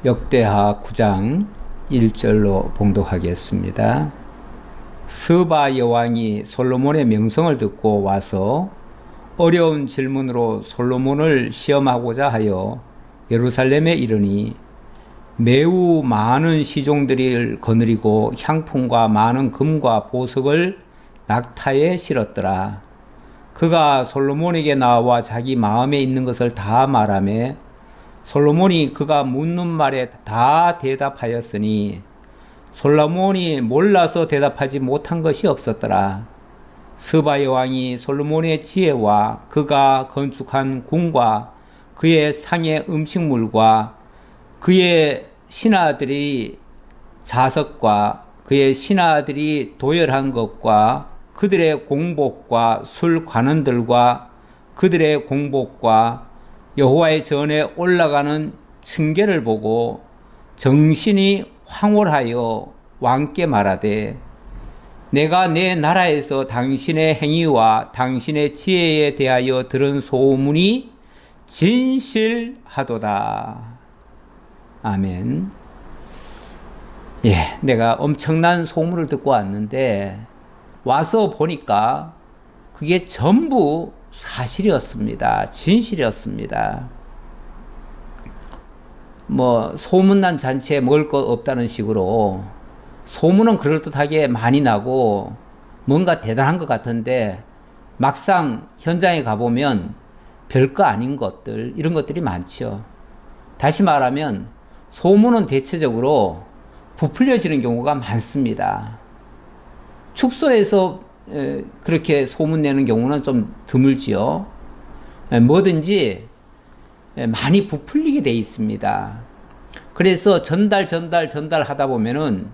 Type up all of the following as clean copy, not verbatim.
역대하 9장 1절로 봉독하겠습니다. 스바 여왕이 솔로몬의 명성을 듣고 와서 어려운 질문으로 솔로몬을 시험하고자 하여 예루살렘에 이르니 매우 많은 시종들을 거느리고 향품과 많은 금과 보석을 낙타에 실었더라. 그가 솔로몬에게 나와 자기 마음에 있는 것을 다 말하며 솔로몬이 그가 묻는 말에 다 대답하였으니 솔로몬이 몰라서 대답하지 못한 것이 없었더라. 스바 여왕이 솔로몬의 지혜와 그가 건축한 궁과 그의 상의 음식물과 그의 신하들이 자석과 그의 신하들이 도열한 것과 그들의 공복과 술 관원들과 그들의 공복과 여호와의 전에 올라가는 층계를 보고 정신이 황홀하여 왕께 말하되 내가 내 나라에서 당신의 행위와 당신의 지혜에 대하여 들은 소문이 진실하도다. 아멘. 내가 엄청난 소문을 듣고 왔는데 와서 보니까 그게 전부 사실이었습니다. 진실이었습니다. 소문난 잔치에 먹을 것 없다는 식으로 소문은 그럴듯하게 많이 나고 뭔가 대단한 것 같은데 막상 현장에 가보면 별거 아닌 것들, 이런 것들이 많죠. 다시 말하면 소문은 대체적으로 부풀려지는 경우가 많습니다. 축소해서 그렇게 소문내는 경우는 좀 드물지요. 뭐든지 많이 부풀리게 돼 있습니다. 그래서 전달 하다 보면은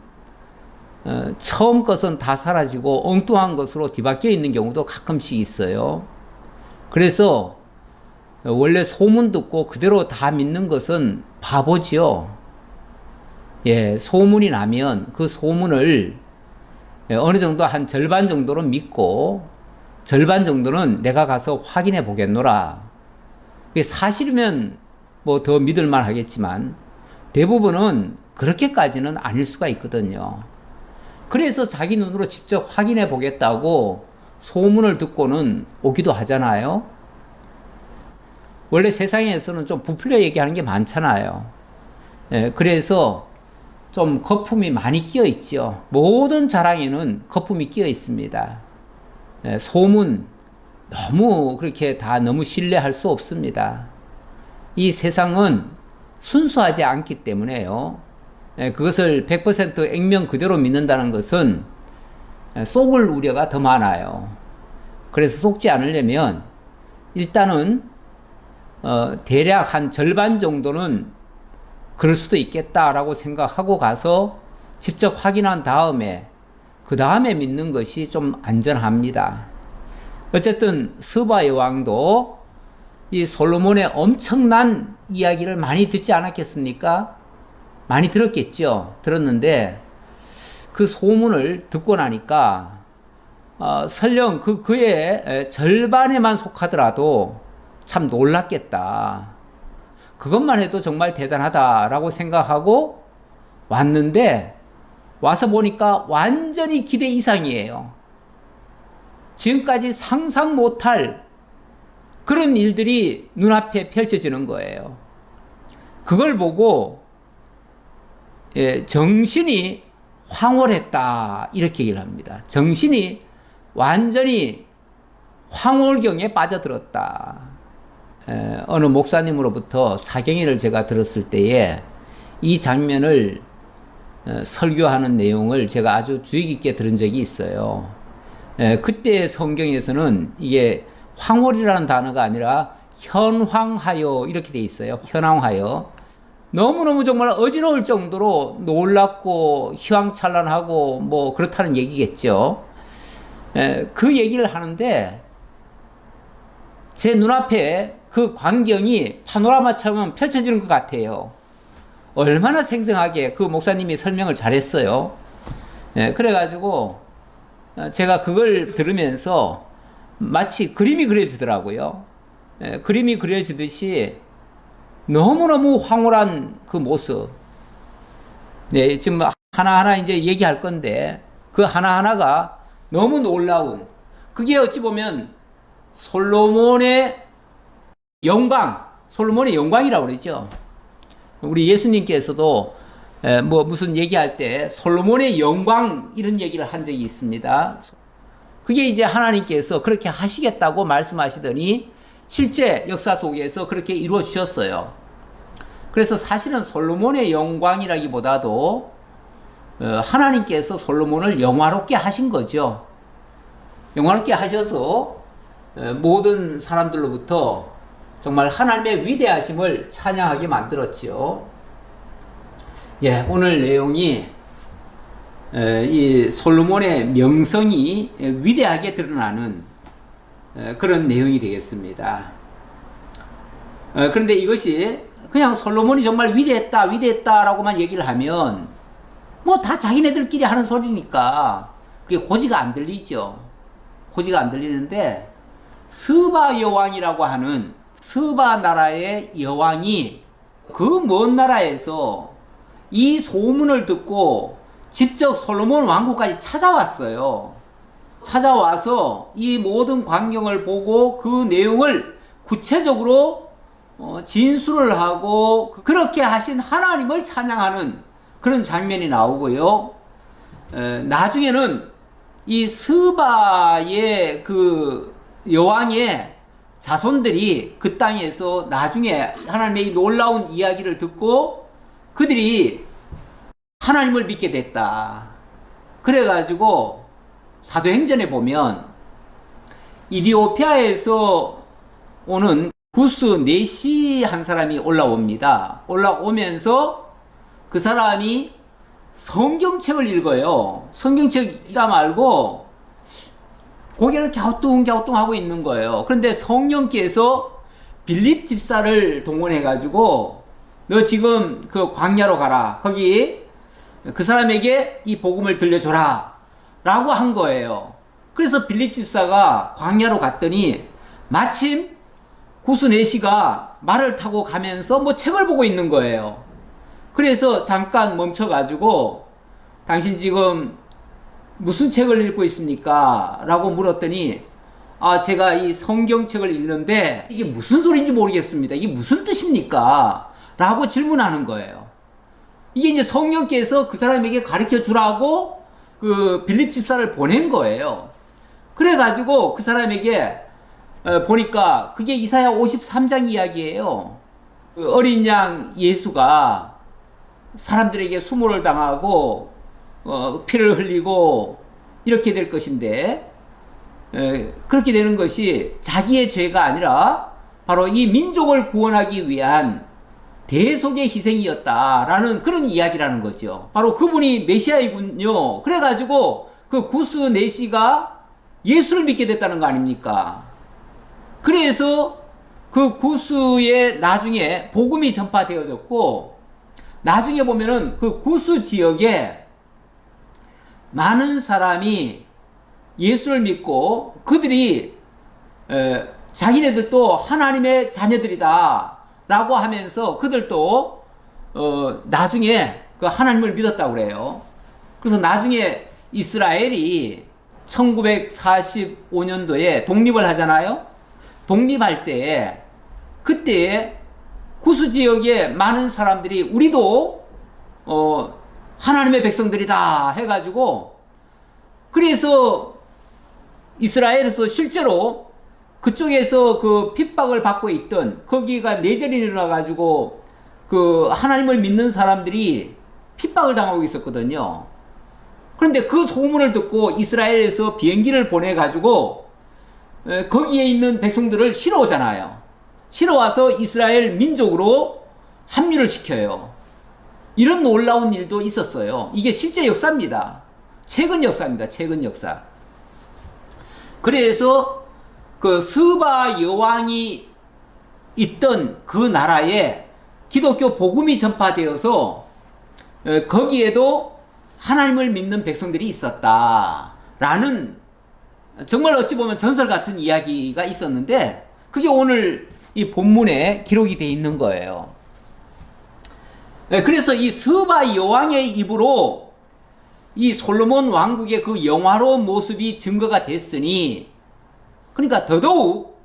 처음 것은 다 사라지고 엉뚱한 것으로 뒤바뀌어 있는 경우도 가끔씩 있어요. 그래서 원래 소문 듣고 그대로 다 믿는 것은 바보지요. 소문이 나면 그 소문을 어느 정도 한 절반 정도는 믿고 절반 정도는 내가 가서 확인해 보겠노라. 그게 사실이면 더 믿을만 하겠지만 대부분은 그렇게까지는 아닐 수가 있거든요. 그래서 자기 눈으로 직접 확인해 보겠다고 소문을 듣고는 오기도 하잖아요. 원래 세상에서는 좀 부풀려 얘기하는 게 많잖아요. 그래서 좀 거품이 많이 끼어 있죠. 모든 자랑에는 거품이 끼어 있습니다. 소문 너무 그렇게 다 너무 신뢰할 수 없습니다. 이 세상은 순수하지 않기 때문에요. 그것을 100% 액면 그대로 믿는다는 것은 속을 우려가 더 많아요. 그래서 속지 않으려면 일단은 대략 한 절반 정도는 그럴 수도 있겠다라고 생각하고 가서 직접 확인한 다음에 그 다음에 믿는 것이 좀 안전합니다. 어쨌든 스바 여왕도 이 솔로몬의 엄청난 이야기를 많이 듣지 않았겠습니까? 많이 들었겠죠. 들었는데 그 소문을 듣고 나니까 설령 그의 절반에만 속하더라도 참 놀랐겠다. 그것만 해도 정말 대단하다라고 생각하고 왔는데 와서 보니까 완전히 기대 이상이에요. 지금까지 상상 못할 그런 일들이 눈앞에 펼쳐지는 거예요. 그걸 보고 정신이 황홀했다 이렇게 얘기를 합니다. 정신이 완전히 황홀경에 빠져들었다. 어느 목사님으로부터 사경위를 제가 들었을 때에 이 장면을 설교하는 내용을 제가 아주 주의 깊게 들은 적이 있어요. 그때 성경에서는 이게 황홀이라는 단어가 아니라 현황하여 이렇게 돼 있어요. 현황하여. 너무너무 정말 어지러울 정도로 놀랍고 휘황찬란하고 그렇다는 얘기겠죠. 그 얘기를 하는데 제 눈앞에 그 광경이 파노라마처럼 펼쳐지는 것 같아요. 얼마나 생생하게 그 목사님이 설명을 잘했어요. 그래가지고 제가 그걸 들으면서 마치 그림이 그려지더라고요. 그림이 그려지듯이 너무너무 황홀한 그 모습. 네, 지금 하나하나 이제 얘기할 건데, 그 하나하나가 너무 놀라운, 그게 어찌 보면 솔로몬의 솔로몬의 영광이라고 그러죠. 우리 예수님께서도 뭐 무슨 얘기할 때 솔로몬의 영광 이런 얘기를 한 적이 있습니다. 그게 이제 하나님께서 그렇게 하시겠다고 말씀하시더니 실제 역사 속에서 그렇게 이루어 주셨어요. 그래서 사실은 솔로몬의 영광이라기보다도 하나님께서 솔로몬을 영화롭게 하신 거죠. 영화롭게 하셔서 모든 사람들로부터 정말 하나님의 위대하심을 찬양하게 만들었죠. 예, 오늘 내용이 이 솔로몬의 명성이 위대하게 드러나는 그런 내용이 되겠습니다. 그런데 이것이 그냥 솔로몬이 정말 위대했다라고만 얘기를 하면 뭐 다 자기네들끼리 하는 소리니까 그게 고지가 안 들리죠. 고지가 안 들리는데 스바 여왕이라고 하는 스바 나라의 여왕이 그 먼 나라에서 이 소문을 듣고 직접 솔로몬 왕국까지 찾아왔어요. 찾아와서 이 모든 광경을 보고 그 내용을 구체적으로 진술을 하고 그렇게 하신 하나님을 찬양하는 그런 장면이 나오고요. 나중에는 이 스바의 그 여왕의 자손들이 그 땅에서 나중에 하나님의 이 놀라운 이야기를 듣고 그들이 하나님을 믿게 됐다. 그래가지고 사도행전에 보면 이디오피아에서 오는 구스 네시 한 사람이 올라옵니다. 올라오면서 그 사람이 성경책을 읽어요. 성경책 읽다 말고 고개를 갸우뚱갸우뚱 하고 있는 거예요. 그런데 성령께서 빌립 집사를 동원해가지고 너 지금 그 광야로 가라. 거기 그 사람에게 이 복음을 들려줘라. 라고 한 거예요. 그래서 빌립 집사가 광야로 갔더니 마침 구스네시가 말을 타고 가면서 뭐 책을 보고 있는 거예요. 그래서 잠깐 멈춰가지고 당신 지금 무슨 책을 읽고 있습니까? 라고 물었더니 제가 이 성경책을 읽는데 이게 무슨 소리인지 모르겠습니다. 이게 무슨 뜻입니까? 라고 질문하는 거예요. 이게 이제 성령께서 그 사람에게 가르쳐 주라고 그 빌립 집사를 보낸 거예요. 그래가지고 그 사람에게 보니까 그게 이사야 53장 이야기예요. 그 어린 양 예수가 사람들에게 수모를 당하고 피를 흘리고 이렇게 될 것인데 그렇게 되는 것이 자기의 죄가 아니라 바로 이 민족을 구원하기 위한 대속의 희생이었다라는 그런 이야기라는 거죠. 바로 그분이 메시아이군요. 그래가지고 그 구스 네시가 예수를 믿게 됐다는 거 아닙니까? 그래서 그 구스에 나중에 복음이 전파되어졌고 나중에 보면은 그 구스 지역에 많은 사람이 예수를 믿고 그들이 자기네들도 하나님의 자녀들이다 라고 하면서 그들도 나중에 그 하나님을 믿었다고 그래요. 그래서 나중에 이스라엘이 1945년도에 독립을 하잖아요. 독립할 때 그때 구스 지역에 많은 사람들이 우리도 하나님의 백성들이다 해가지고 그래서 이스라엘에서 실제로 그쪽에서 그 핍박을 받고 있던 거기가 내전이 일어나가지고 그 하나님을 믿는 사람들이 핍박을 당하고 있었거든요. 그런데 그 소문을 듣고 이스라엘에서 비행기를 보내가지고 거기에 있는 백성들을 실어오잖아요. 실어와서 이스라엘 민족으로 합류를 시켜요. 이런 놀라운 일도 있었어요. 이게 실제 역사입니다. 최근 역사입니다. 최근 역사. 그래서 그 스바 여왕이 있던 그 나라에 기독교 복음이 전파되어서 거기에도 하나님을 믿는 백성들이 있었다라는 정말 어찌 보면 전설 같은 이야기가 있었는데 그게 오늘 이 본문에 기록이 되어 있는 거예요. 그래서 이 스바 여왕의 입으로 이 솔로몬 왕국의 그 영화로운 모습이 증거가 됐으니, 그러니까 더더욱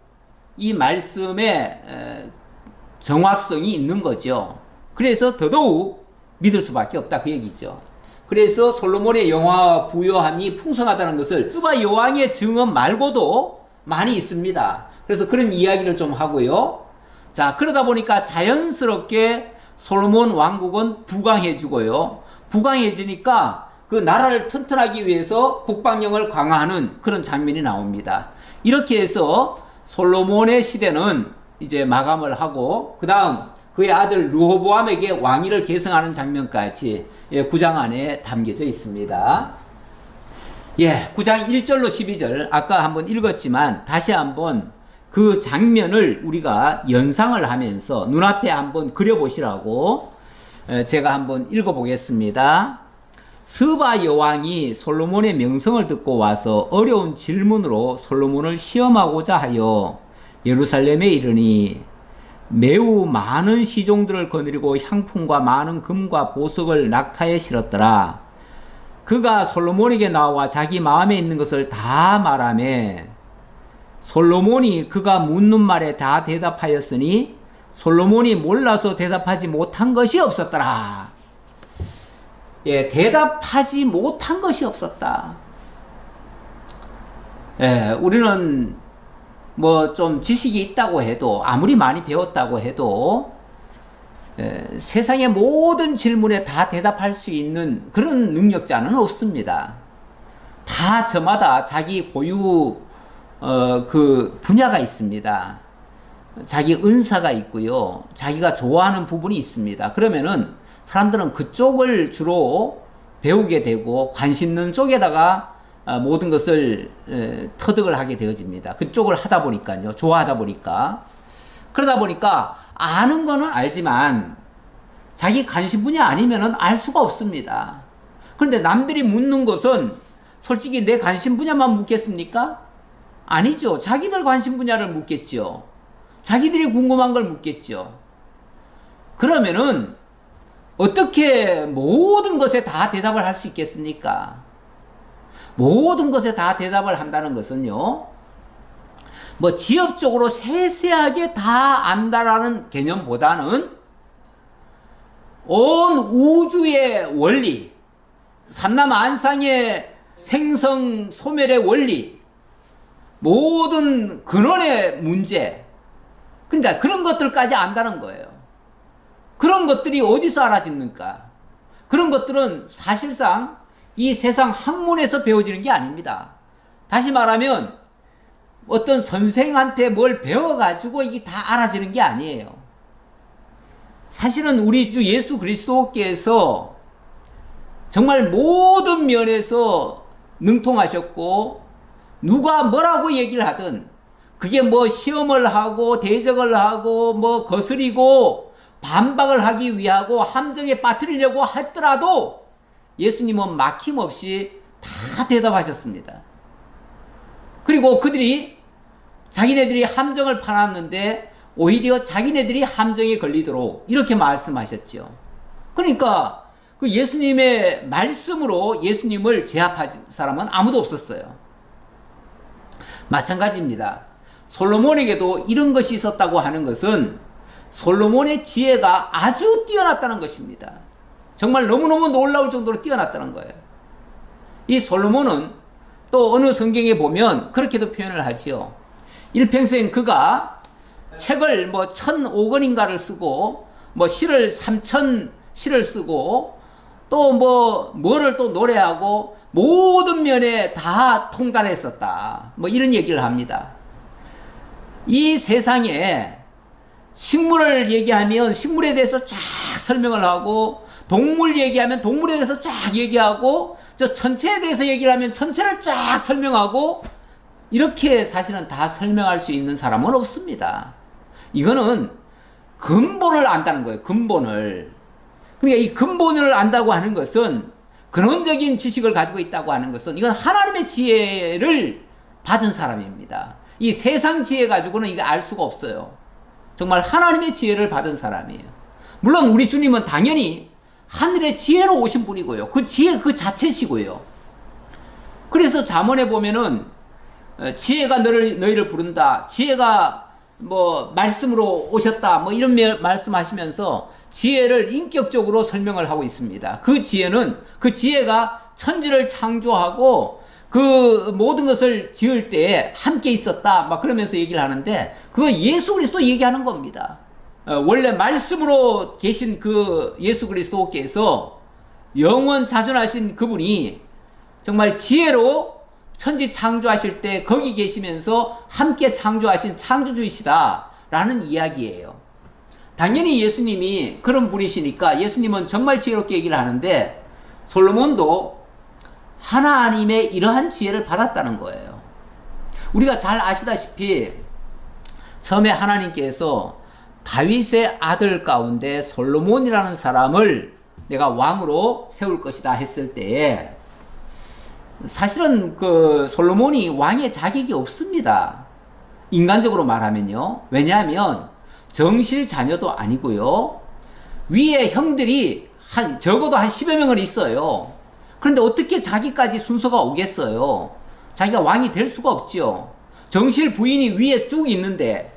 이 말씀에 정확성이 있는 거죠. 그래서 더더욱 믿을 수밖에 없다, 그 얘기죠. 그래서 솔로몬의 영화와 부요함이 풍성하다는 것을 스바 여왕의 증언 말고도 많이 있습니다. 그래서 그런 이야기를 좀 하고요. 자, 그러다 보니까 자연스럽게 솔로몬 왕국은 부강해지고요. 부강해지니까 그 나라를 튼튼하기 위해서 국방력을 강화하는 그런 장면이 나옵니다. 이렇게 해서 솔로몬의 시대는 이제 마감을 하고, 그 다음 그의 아들 르호보암에게 왕위를 계승하는 장면까지 9장 안에 담겨져 있습니다. 9장 1절로 12절 아까 한번 읽었지만 다시 한번 그 장면을 우리가 연상을 하면서 눈앞에 한번 그려보시라고 제가 한번 읽어보겠습니다. 스바 여왕이 솔로몬의 명성을 듣고 와서 어려운 질문으로 솔로몬을 시험하고자 하여 예루살렘에 이르니 매우 많은 시종들을 거느리고 향품과 많은 금과 보석을 낙타에 실었더라. 그가 솔로몬에게 나와 자기 마음에 있는 것을 다 말하매 솔로몬이 그가 묻는 말에 다 대답하였으니 솔로몬이 몰라서 대답하지 못한 것이 없었더라. 대답하지 못한 것이 없었다. 우리는 뭐 좀 지식이 있다고 해도, 아무리 많이 배웠다고 해도 세상의 모든 질문에 다 대답할 수 있는 그런 능력자는 없습니다. 다 저마다 자기 고유 그 분야가 있습니다. 자기 은사가 있고요. 자기가 좋아하는 부분이 있습니다. 그러면은 사람들은 그쪽을 주로 배우게 되고 관심 있는 쪽에다가 모든 것을 터득을 하게 되어집니다. 그쪽을 하다 보니까요. 좋아하다 보니까. 그러다 보니까 아는 거는 알지만 자기 관심 분야 아니면은 알 수가 없습니다. 그런데 남들이 묻는 것은 솔직히 내 관심 분야만 묻겠습니까? 아니죠. 자기들 관심 분야를 묻겠죠. 자기들이 궁금한 걸 묻겠죠. 그러면은 어떻게 모든 것에 다 대답을 할 수 있겠습니까? 모든 것에 다 대답을 한다는 것은요, 뭐 지엽적으로 세세하게 다 안다라는 개념보다는 온 우주의 원리, 삼라만상의 생성 소멸의 원리, 모든 근원의 문제, 그러니까 그런 것들까지 안다는 거예요. 그런 것들이 어디서 알아집니까? 그런 것들은 사실상 이 세상 학문에서 배워지는 게 아닙니다. 다시 말하면 어떤 선생한테 뭘 배워가지고 이게 다 알아지는 게 아니에요. 사실은 우리 주 예수 그리스도께서 정말 모든 면에서 능통하셨고, 누가 뭐라고 얘기를 하든 그게 뭐 시험을 하고 대적을 하고 뭐 거스리고 반박을 하기 위하고 함정에 빠뜨리려고 했더라도 예수님은 막힘없이 다 대답하셨습니다. 그리고 그들이 자기네들이 함정을 파놨는데 오히려 자기네들이 함정에 걸리도록 이렇게 말씀하셨죠. 그러니까 그 예수님의 말씀으로 예수님을 제압할 사람은 아무도 없었어요. 마찬가지입니다. 솔로몬에게도 이런 것이 있었다고 하는 것은 솔로몬의 지혜가 아주 뛰어났다는 것입니다. 정말 너무너무 놀라울 정도로 뛰어났다는 거예요. 이 솔로몬은 또 어느 성경에 보면 그렇게도 표현을 하지요. 일평생 그가 책을 뭐 1,005권인가를 쓰고 뭐 시를 3,000시를 쓰고 또 뭐를 또 노래하고 모든 면에 다 통달했었다. 뭐 이런 얘기를 합니다. 이 세상에 식물을 얘기하면 식물에 대해서 쫙 설명을 하고, 동물 얘기하면 동물에 대해서 쫙 얘기하고, 저 천체에 대해서 얘기를 하면 천체를 쫙 설명하고, 이렇게 사실은 다 설명할 수 있는 사람은 없습니다. 이거는 근본을 안다는 거예요. 근본을. 그러니까 이 근본을 안다고 하는 것은, 근원적인 지식을 가지고 있다고 하는 것은 이건 하나님의 지혜를 받은 사람입니다. 이 세상 지혜 가지고는 이거 알 수가 없어요. 정말 하나님의 지혜를 받은 사람이에요. 물론 우리 주님은 당연히 하늘의 지혜로 오신 분이고요. 그 지혜 그 자체시고요. 그래서 잠언에 보면은 지혜가 너희를 부른다. 지혜가 뭐 말씀으로 오셨다. 뭐 이런 말씀하시면서 지혜를 인격적으로 설명을 하고 있습니다. 그 지혜가 천지를 창조하고 그 모든 것을 지을 때에 함께 있었다. 막 그러면서 얘기를 하는데 그거 예수 그리스도 얘기하는 겁니다. 원래 말씀으로 계신 그 예수 그리스도께서 영원 자존하신 그분이 정말 지혜로 천지 창조하실 때 거기 계시면서 함께 창조하신 창조주이시다라는 이야기예요. 당연히 예수님이 그런 분이시니까 예수님은 정말 지혜롭게 얘기를 하는데 솔로몬도 하나님의 이러한 지혜를 받았다는 거예요. 우리가 잘 아시다시피 처음에 하나님께서 다윗의 아들 가운데 솔로몬이라는 사람을 내가 왕으로 세울 것이다 했을 때에 사실은 그 솔로몬이 왕의 자격이 없습니다. 인간적으로 말하면요. 왜냐하면 정실 자녀도 아니고요. 위에 형들이 적어도 한 10여 명은 있어요. 그런데 어떻게 자기까지 순서가 오겠어요? 자기가 왕이 될 수가 없죠. 정실 부인이 위에 쭉 있는데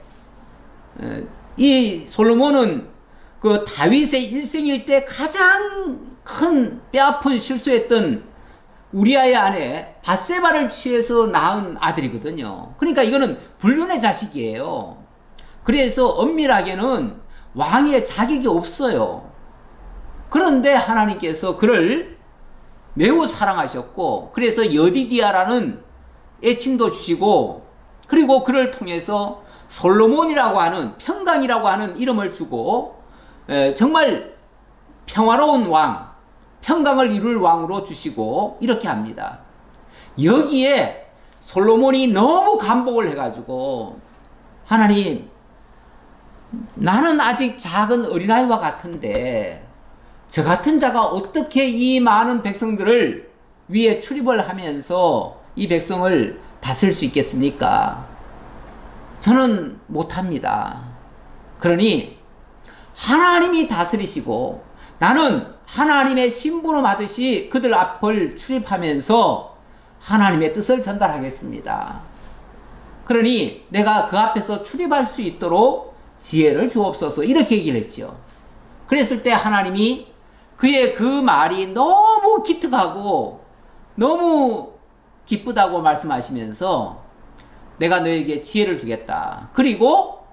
이 솔로몬은 그 다윗의 일생일 때 가장 큰 뼈아픈 실수했던 우리아의 아내 밧세바를 취해서 낳은 아들이거든요. 그러니까 이거는 불륜의 자식이에요. 그래서 엄밀하게는 왕의 자격이 없어요. 그런데 하나님께서 그를 매우 사랑하셨고 그래서 여디디아라는 애칭도 주시고 그리고 그를 통해서 솔로몬이라고 하는 평강이라고 하는 이름을 주고 정말 평화로운 왕, 평강을 이룰 왕으로 주시고 이렇게 합니다. 여기에 솔로몬이 너무 감복을 해가지고 하나님 나는 아직 작은 어린아이와 같은데 저 같은 자가 어떻게 이 많은 백성들을 위에 출입을 하면서 이 백성을 다스릴 수 있겠습니까? 저는 못합니다. 그러니 하나님이 다스리시고 나는 하나님의 심부름 하듯이 그들 앞을 출입하면서 하나님의 뜻을 전달하겠습니다. 그러니 내가 그 앞에서 출입할 수 있도록 지혜를 주옵소서 이렇게 얘기를 했죠. 그랬을 때 하나님이 그의 그 말이 너무 기특하고 너무 기쁘다고 말씀하시면서 내가 너에게 지혜를 주겠다. 그리고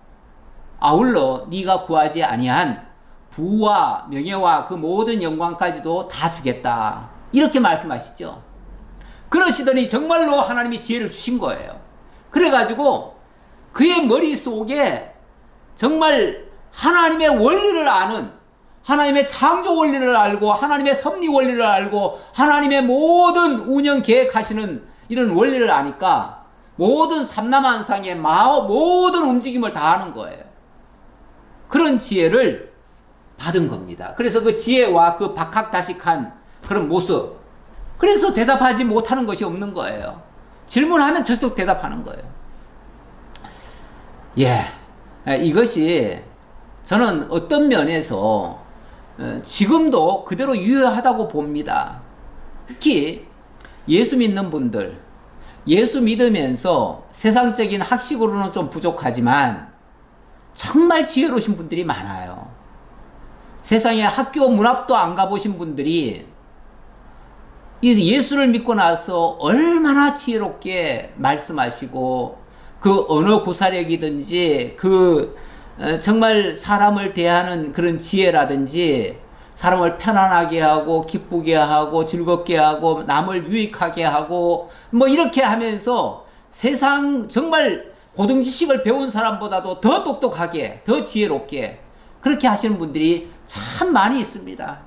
아울러 네가 구하지 아니한 부와 명예와 그 모든 영광까지도 다 주겠다. 이렇게 말씀하시죠. 그러시더니 정말로 하나님이 지혜를 주신 거예요. 그래가지고 그의 머릿속에 정말 하나님의 원리를 아는 하나님의 창조 원리를 알고 하나님의 섭리 원리를 알고 하나님의 모든 운영 계획하시는 이런 원리를 아니까 모든 삼라만상의 모든 움직임을 다 하는 거예요. 그런 지혜를 받은 겁니다. 그래서 그 지혜와 그 박학다식한 그런 모습, 그래서 대답하지 못하는 것이 없는 거예요. 질문하면 절대 대답하는 거예요. 이것이 저는 어떤 면에서 지금도 그대로 유효하다고 봅니다. 특히 예수 믿는 분들, 예수 믿으면서 세상적인 학식으로는 좀 부족하지만 정말 지혜로우신 분들이 많아요. 세상에 학교 문 앞도 안 가보신 분들이 예수를 믿고 나서 얼마나 지혜롭게 말씀하시고 그 언어 구사력이든지 그 정말 사람을 대하는 그런 지혜라든지 사람을 편안하게 하고 기쁘게 하고 즐겁게 하고 남을 유익하게 하고 뭐 이렇게 하면서 세상 정말 고등지식을 배운 사람보다도 더 똑똑하게 더 지혜롭게 그렇게 하시는 분들이 참 많이 있습니다.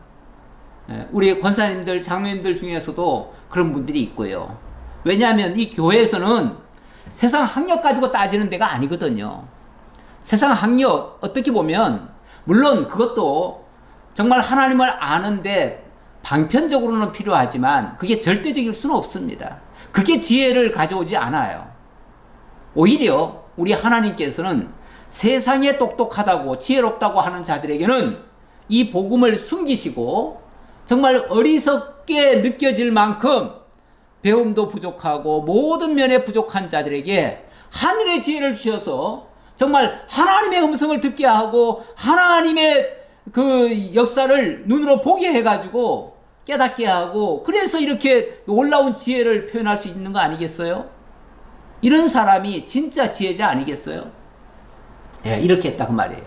우리 권사님들 장로님들 중에서도 그런 분들이 있고요. 왜냐하면 이 교회에서는 세상 학력 가지고 따지는 데가 아니거든요. 세상 학력 어떻게 보면 물론 그것도 정말 하나님을 아는데 방편적으로는 필요하지만 그게 절대적일 수는 없습니다. 그게 지혜를 가져오지 않아요. 오히려 우리 하나님께서는 세상에 똑똑하다고 지혜롭다고 하는 자들에게는 이 복음을 숨기시고 정말 어리석게 느껴질 만큼 배움도 부족하고 모든 면에 부족한 자들에게 하늘의 지혜를 주셔서 정말 하나님의 음성을 듣게 하고 하나님의 그 역사를 눈으로 보게 해가지고 깨닫게 하고, 그래서 이렇게 놀라운 지혜를 표현할 수 있는 거 아니겠어요? 이런 사람이 진짜 지혜자 아니겠어요? 예, 이렇게 했다 그 말이에요.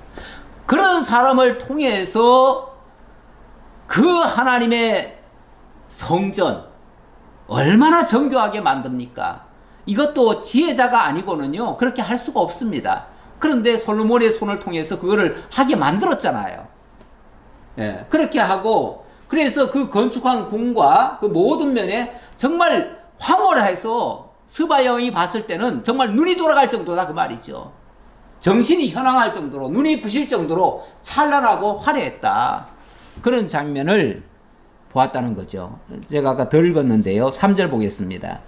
그런 사람을 통해서 그 하나님의 성전 얼마나 정교하게 만듭니까? 이것도 지혜자가 아니고는요 그렇게 할 수가 없습니다. 그런데 솔로몬의 손을 통해서 그거를 하게 만들었잖아요. 예, 그렇게 하고, 그래서 그 건축한 궁과 그 모든 면에 정말 황홀해서 스바 여왕이 봤을 때는 정말 눈이 돌아갈 정도다 그 말이죠. 정신이 현황할 정도로, 눈이 부실 정도로 찬란하고 화려했다. 그런 장면을 보았다는 거죠. 제가 아까 덜 읽었는데요. 3절 보겠습니다.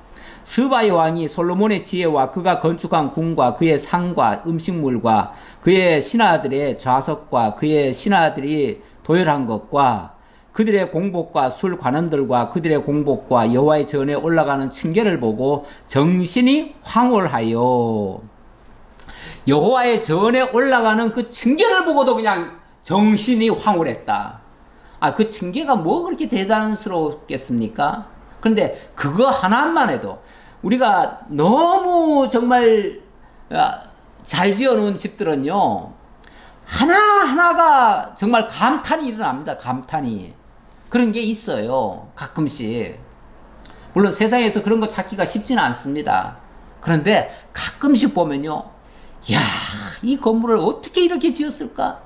스바의 왕이 솔로몬의 지혜와 그가 건축한 궁과 그의 상과 음식물과 그의 신하들의 좌석과 그의 신하들이 도열한 것과 그들의 공복과 술 관원들과 그들의 공복과 여호와의 전에 올라가는 층계를 보고 정신이 황홀하여, 여호와의 전에 올라가는 그 층계를 보고도 그냥 정신이 황홀했다. 아, 그 층계가 뭐 그렇게 대단스럽겠습니까? 그런데 그거 하나만 해도 우리가 너무 정말 잘 지어놓은 집들은요 하나하나가 정말 감탄이 일어납니다. 감탄이. 그런 게 있어요. 가끔씩. 물론 세상에서 그런 거 찾기가 쉽지는 않습니다. 그런데 가끔씩 보면요, 야, 이 건물을 어떻게 이렇게 지었을까?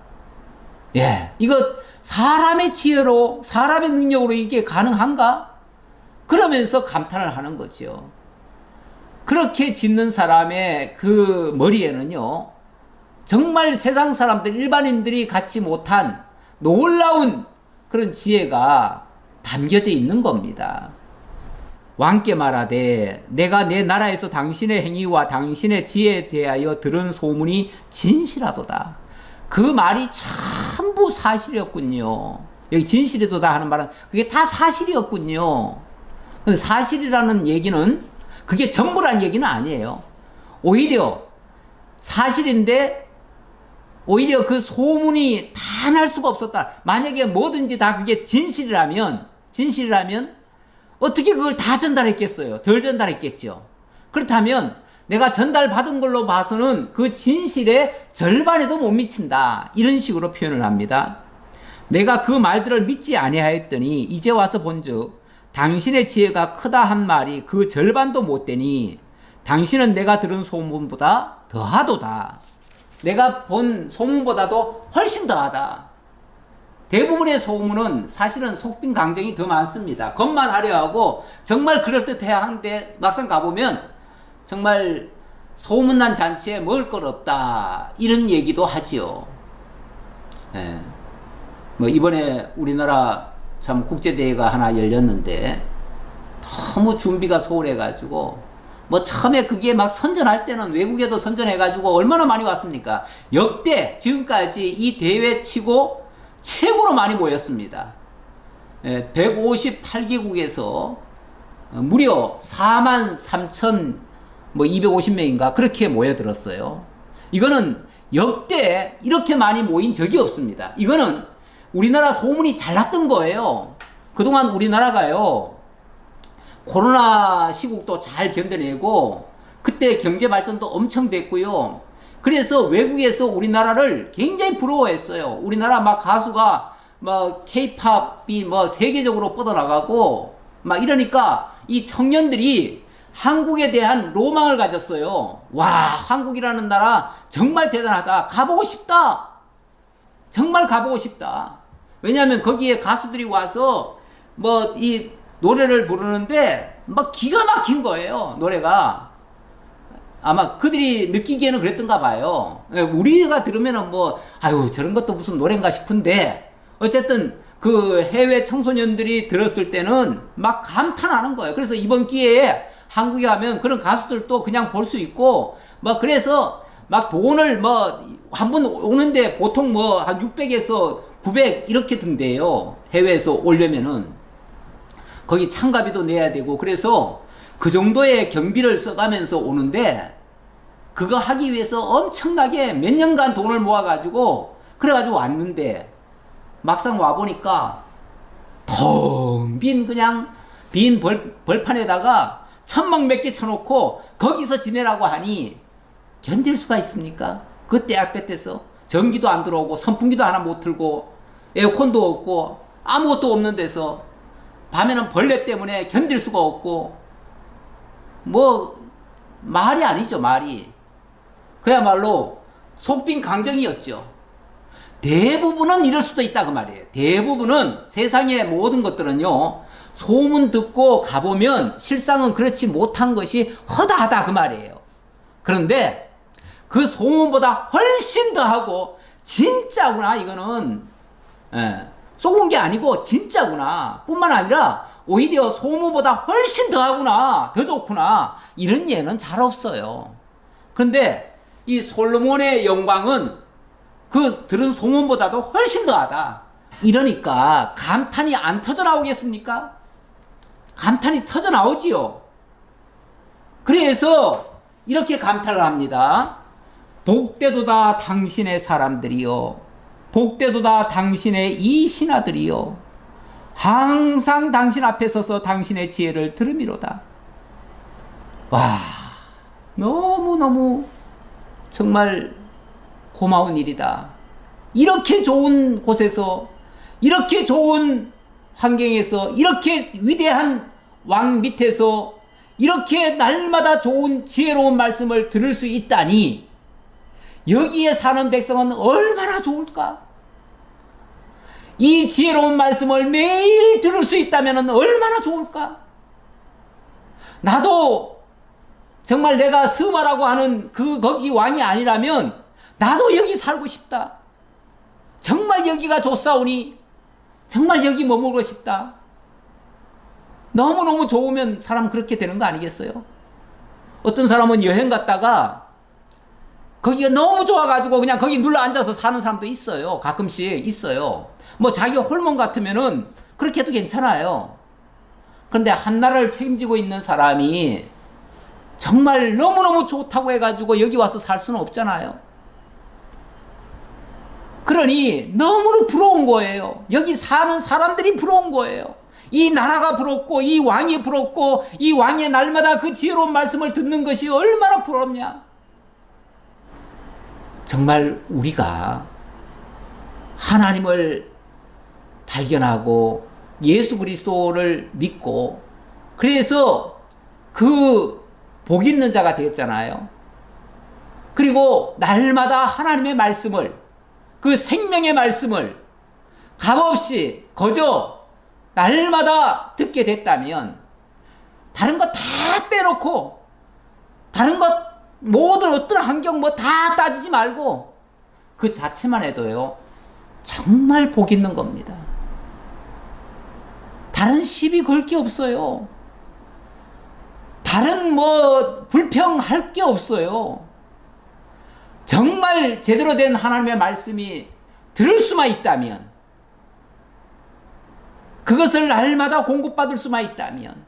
예, 이거 사람의 지혜로, 사람의 능력으로 이게 가능한가? 그러면서 감탄을 하는 거죠. 그렇게 짓는 사람의 그 머리에는요, 정말 세상 사람들, 일반인들이 갖지 못한 놀라운 그런 지혜가 담겨져 있는 겁니다. 왕께 말하되 내가 내 나라에서 당신의 행위와 당신의 지혜에 대하여 들은 소문이 진실하도다. 그 말이 전부 사실이었군요. 여기 진실이도다 하는 말은 그게 다 사실이었군요. 근데 사실이라는 얘기는 그게 전부란 얘기는 아니에요. 오히려 사실인데 오히려 그 소문이 다 날 수가 없었다. 만약에 뭐든지 다 그게 진실이라면 어떻게 그걸 다 전달했겠어요? 덜 전달했겠죠. 그렇다면 내가 전달받은 걸로 봐서는 그 진실의 절반에도 못 미친다. 이런 식으로 표현을 합니다. 내가 그 말들을 믿지 아니하였더니 이제 와서 본즉 당신의 지혜가 크다 한 말이 그 절반도 못 되니 당신은 내가 들은 소문보다 더하도다. 내가 본 소문보다도 훨씬 더하다. 대부분의 소문은 사실은 속빈 강정이 더 많습니다. 겉만 화려하고 정말 그럴듯해야 하는데 막상 가보면 정말 소문난 잔치에 먹을 것 없다. 이런 얘기도 하지요. 예. 뭐 이번에 우리나라 참 국제대회가 하나 열렸는데 너무 준비가 소홀해가지고 뭐 처음에 그게 막 선전할 때는 외국에도 선전해가지고 얼마나 많이 왔습니까? 역대 지금까지 이 대회 치고 최고로 많이 모였습니다. 158개국에서 무려 43,250명인가 그렇게 모여들었어요. 이거는 역대 이렇게 많이 모인 적이 없습니다. 이거는 우리나라 소문이 잘 났던 거예요. 그동안 우리나라가요 코로나 시국도 잘 견뎌내고 그때 경제 발전도 엄청 됐고요. 그래서 외국에서 우리나라를 굉장히 부러워했어요. 우리나라 막 가수가 막 K-팝이 뭐 세계적으로 뻗어나가고 막 이러니까 이 청년들이 한국에 대한 로망을 가졌어요. 와, 한국이라는 나라 정말 대단하다. 가보고 싶다. 정말 가보고 싶다. 왜냐하면 거기에 가수들이 와서 뭐 이 노래를 부르는데 막 기가 막힌 거예요. 노래가. 아마 그들이 느끼기에는 그랬던가 봐요. 우리가 들으면은 뭐 아유 저런 것도 무슨 노래인가 싶은데 어쨌든 그 해외 청소년들이 들었을 때는 막 감탄하는 거예요. 그래서 이번 기회에 한국에 가면 그런 가수들도 그냥 볼 수 있고 막 그래서 막 돈을 뭐 한 번 오는데 보통 뭐 한 600에서 900 이렇게 든대요. 해외에서 오려면은. 거기 참가비도 내야 되고, 그래서 그 정도의 경비를 써가면서 오는데, 그거 하기 위해서 엄청나게 몇 년간 돈을 모아가지고, 그래가지고 왔는데, 막상 와보니까, 텅 빈 그냥 빈 벌판에다가 천막 몇 개 쳐놓고, 거기서 지내라고 하니, 견딜 수가 있습니까? 그 떼약볕에서 전기도 안 들어오고, 선풍기도 하나 못 틀고, 에어컨도 없고, 아무것도 없는 데서, 밤에는 벌레 때문에 견딜 수가 없고, 뭐 말이 아니죠, 말이. 그야말로 속빈 강정이었죠. 대부분은 이럴 수도 있다 그 말이에요. 대부분은 세상의 모든 것들은요, 소문 듣고 가보면 실상은 그렇지 못한 것이 허다하다 그 말이에요. 그런데 그 소문보다 훨씬 더하고 진짜구나, 이거는. 예. 속은 게 아니고 진짜구나 뿐만 아니라 오히려 소문보다 훨씬 더하구나, 더 좋구나, 이런 예는 잘 없어요. 그런데 이 솔로몬의 영광은 그 들은 소문보다도 훨씬 더하다. 이러니까 감탄이 안 터져 나오겠습니까? 감탄이 터져 나오지요. 그래서 이렇게 감탄을 합니다. 복되도다 당신의 사람들이요, 복되도다 당신의 이 신하들이요, 항상 당신 앞에 서서 당신의 지혜를 들음이로다. 와, 너무너무 정말 고마운 일이다. 이렇게 좋은 곳에서, 이렇게 좋은 환경에서, 이렇게 위대한 왕 밑에서 이렇게 날마다 좋은 지혜로운 말씀을 들을 수 있다니, 여기에 사는 백성은 얼마나 좋을까? 이 지혜로운 말씀을 매일 들을 수 있다면 얼마나 좋을까? 나도 정말 내가 스마라고 하는 거기 왕이 아니라면 나도 여기 살고 싶다. 정말 여기가 좋사오니 정말 여기 머물고 싶다. 너무너무 좋으면 사람 그렇게 되는 거 아니겠어요? 어떤 사람은 여행 갔다가 거기가 너무 좋아가지고 그냥 거기 눌러 앉아서 사는 사람도 있어요. 가끔씩 있어요. 뭐 자기 홀몸 같으면은 그렇게 해도 괜찮아요. 그런데 한 나라를 책임지고 있는 사람이 정말 너무너무 좋다고 해가지고 여기 와서 살 수는 없잖아요. 그러니 너무나 부러운 거예요. 여기 사는 사람들이 부러운 거예요. 이 나라가 부럽고, 이 왕이 부럽고, 이 왕의 날마다 그 지혜로운 말씀을 듣는 것이 얼마나 부럽냐. 정말 우리가 하나님을 발견하고 예수 그리스도를 믿고, 그래서 그 복 있는 자가 되었잖아요. 그리고 날마다 하나님의 말씀을, 그 생명의 말씀을 값없이 거저 날마다 듣게 됐다면, 다른 거 다 빼놓고, 다른 것 모든 어떤 환경 뭐 다 따지지 말고 그 자체만 해도요, 정말 복 있는 겁니다. 다른 시비 걸 게 없어요. 다른 뭐 불평할 게 없어요. 정말 제대로 된 하나님의 말씀이 들을 수만 있다면, 그것을 날마다 공급받을 수만 있다면,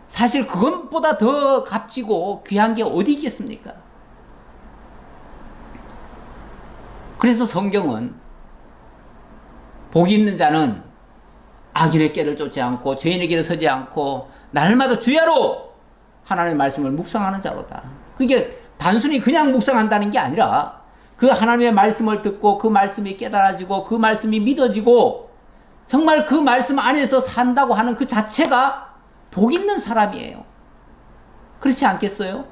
사실 그것보다 더 값지고 귀한 게 어디 있겠습니까? 그래서 성경은 복이 있는 자는 악인의 길을 쫓지 않고 죄인의 길을 서지 않고 날마다 주야로 하나님의 말씀을 묵상하는 자로다. 그게 단순히 그냥 묵상한다는 게 아니라 그 하나님의 말씀을 듣고 그 말씀이 깨달아지고 그 말씀이 믿어지고 정말 그 말씀 안에서 산다고 하는 그 자체가 복 있는 사람이에요. 그렇지 않겠어요?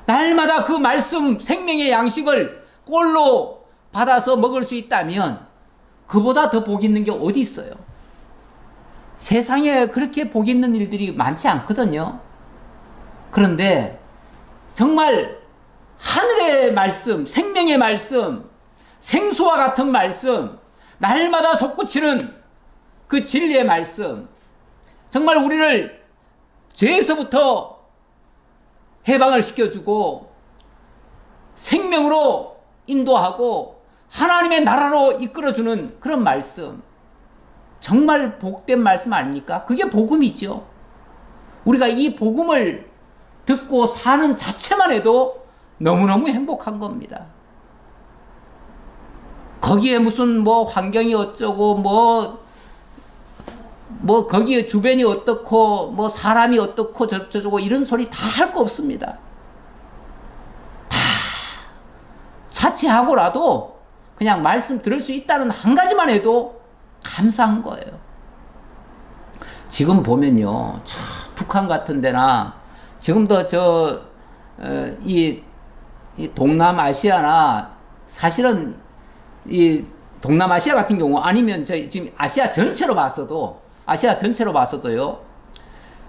날마다 그 말씀 생명의 양식을 꼴로 받아서 먹을 수 있다면 그보다 더 복 있는 게 어디 있어요? 세상에 그렇게 복 있는 일들이 많지 않거든요. 그런데 정말 하늘의 말씀, 생명의 말씀, 생수와 같은 말씀, 날마다 솟구치는 그 진리의 말씀, 정말 우리를 죄에서부터 해방을 시켜주고 생명으로 인도하고 하나님의 나라로 이끌어주는 그런 말씀, 정말 복된 말씀 아닙니까? 그게 복음이죠. 우리가 이 복음을 듣고 사는 자체만 해도 너무너무 행복한 겁니다. 거기에 무슨 뭐 환경이 어쩌고 뭐 거기에 주변이 어떻고 뭐 사람이 어떻고 저쩌고 이런 소리 다 할 거 없습니다. 다 자체하고라도 그냥 말씀 들을 수 있다는 한 가지만 해도 감사한 거예요. 지금 보면요, 북한 같은 데나 지금도 이 동남아시아나 사실은 이 동남아시아 같은 경우 아니면 지금 아시아 전체로 봤어도요,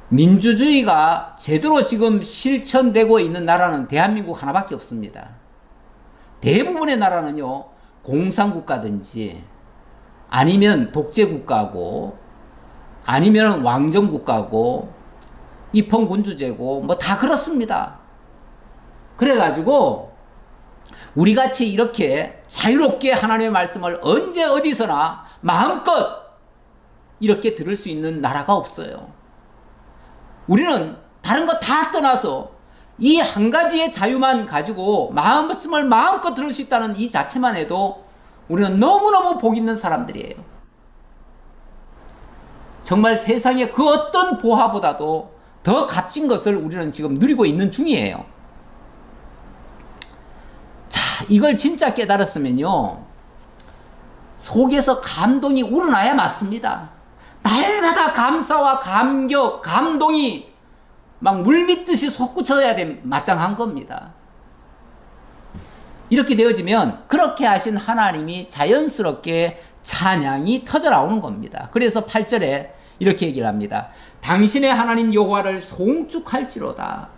민주주의가 제대로 지금 실천되고 있는 나라는 대한민국 하나밖에 없습니다. 대부분의 나라는요, 공산국가든지 아니면 독재국가고 아니면 왕정국가고 입헌군주제고 뭐 다 그렇습니다. 그래가지고 우리같이 이렇게 자유롭게 하나님의 말씀을 언제 어디서나 마음껏 이렇게 들을 수 있는 나라가 없어요. 우리는 다른 거 다 떠나서 이 한 가지의 자유만 가지고 말씀을 마음껏 들을 수 있다는 이 자체만 해도 우리는 너무너무 복 있는 사람들이에요. 정말 세상의 그 어떤 보화보다도 더 값진 것을 우리는 지금 누리고 있는 중이에요. 자, 이걸 진짜 깨달았으면요, 속에서 감동이 우러나야 맞습니다. 날마다 감사와 감격, 감동이 막 물밀듯이 솟구쳐야 마땅한 겁니다. 이렇게 되어지면 그렇게 하신 하나님이 자연스럽게 찬양이 터져 나오는 겁니다. 그래서 8절에 이렇게 얘기를 합니다. 당신의 하나님 여호와를 송축할지로다.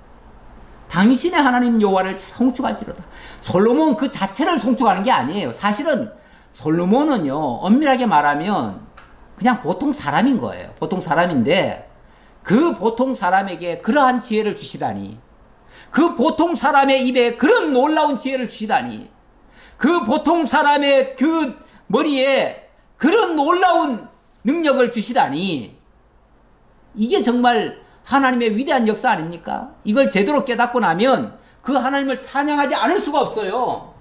당신의 하나님 여호와를 송축할지로다. 솔로몬 그 자체를 송축하는 게 아니에요. 사실은 솔로몬은요, 엄밀하게 말하면 그냥 보통 사람인 거예요. 보통 사람인데 그 보통 사람에게 그러한 지혜를 주시다니, 그 보통 사람의 입에 그런 놀라운 지혜를 주시다니, 그 보통 사람의 그 머리에 그런 놀라운 능력을 주시다니, 이게 정말 하나님의 위대한 역사 아닙니까? 이걸 제대로 깨닫고 나면 그 하나님을 찬양하지 않을 수가 없어요.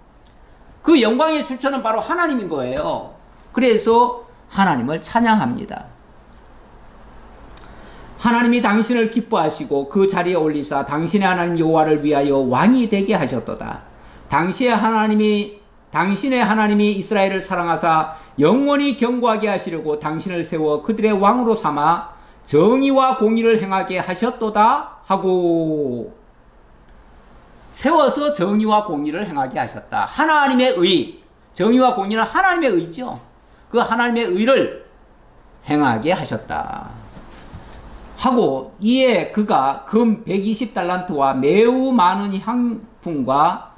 그 영광의 출처는 바로 하나님인 거예요. 그래서 하나님을 찬양합니다. 하나님이 당신을 기뻐하시고 그 자리에 올리사 당신의 하나님 여호와를 위하여 왕이 되게 하셨도다. 당신의 하나님이 이스라엘을 사랑하사 영원히 경고하게 하시려고 당신을 세워 그들의 왕으로 삼아 정의와 공의를 행하게 하셨도다 하고, 세워서 정의와 공의를 행하게 하셨다. 하나님의 의, 정의와 공의는 하나님의 의죠. 그 하나님의 의를 행하게 하셨다 하고, 이에 그가 금 120달란트와 매우 많은 향품과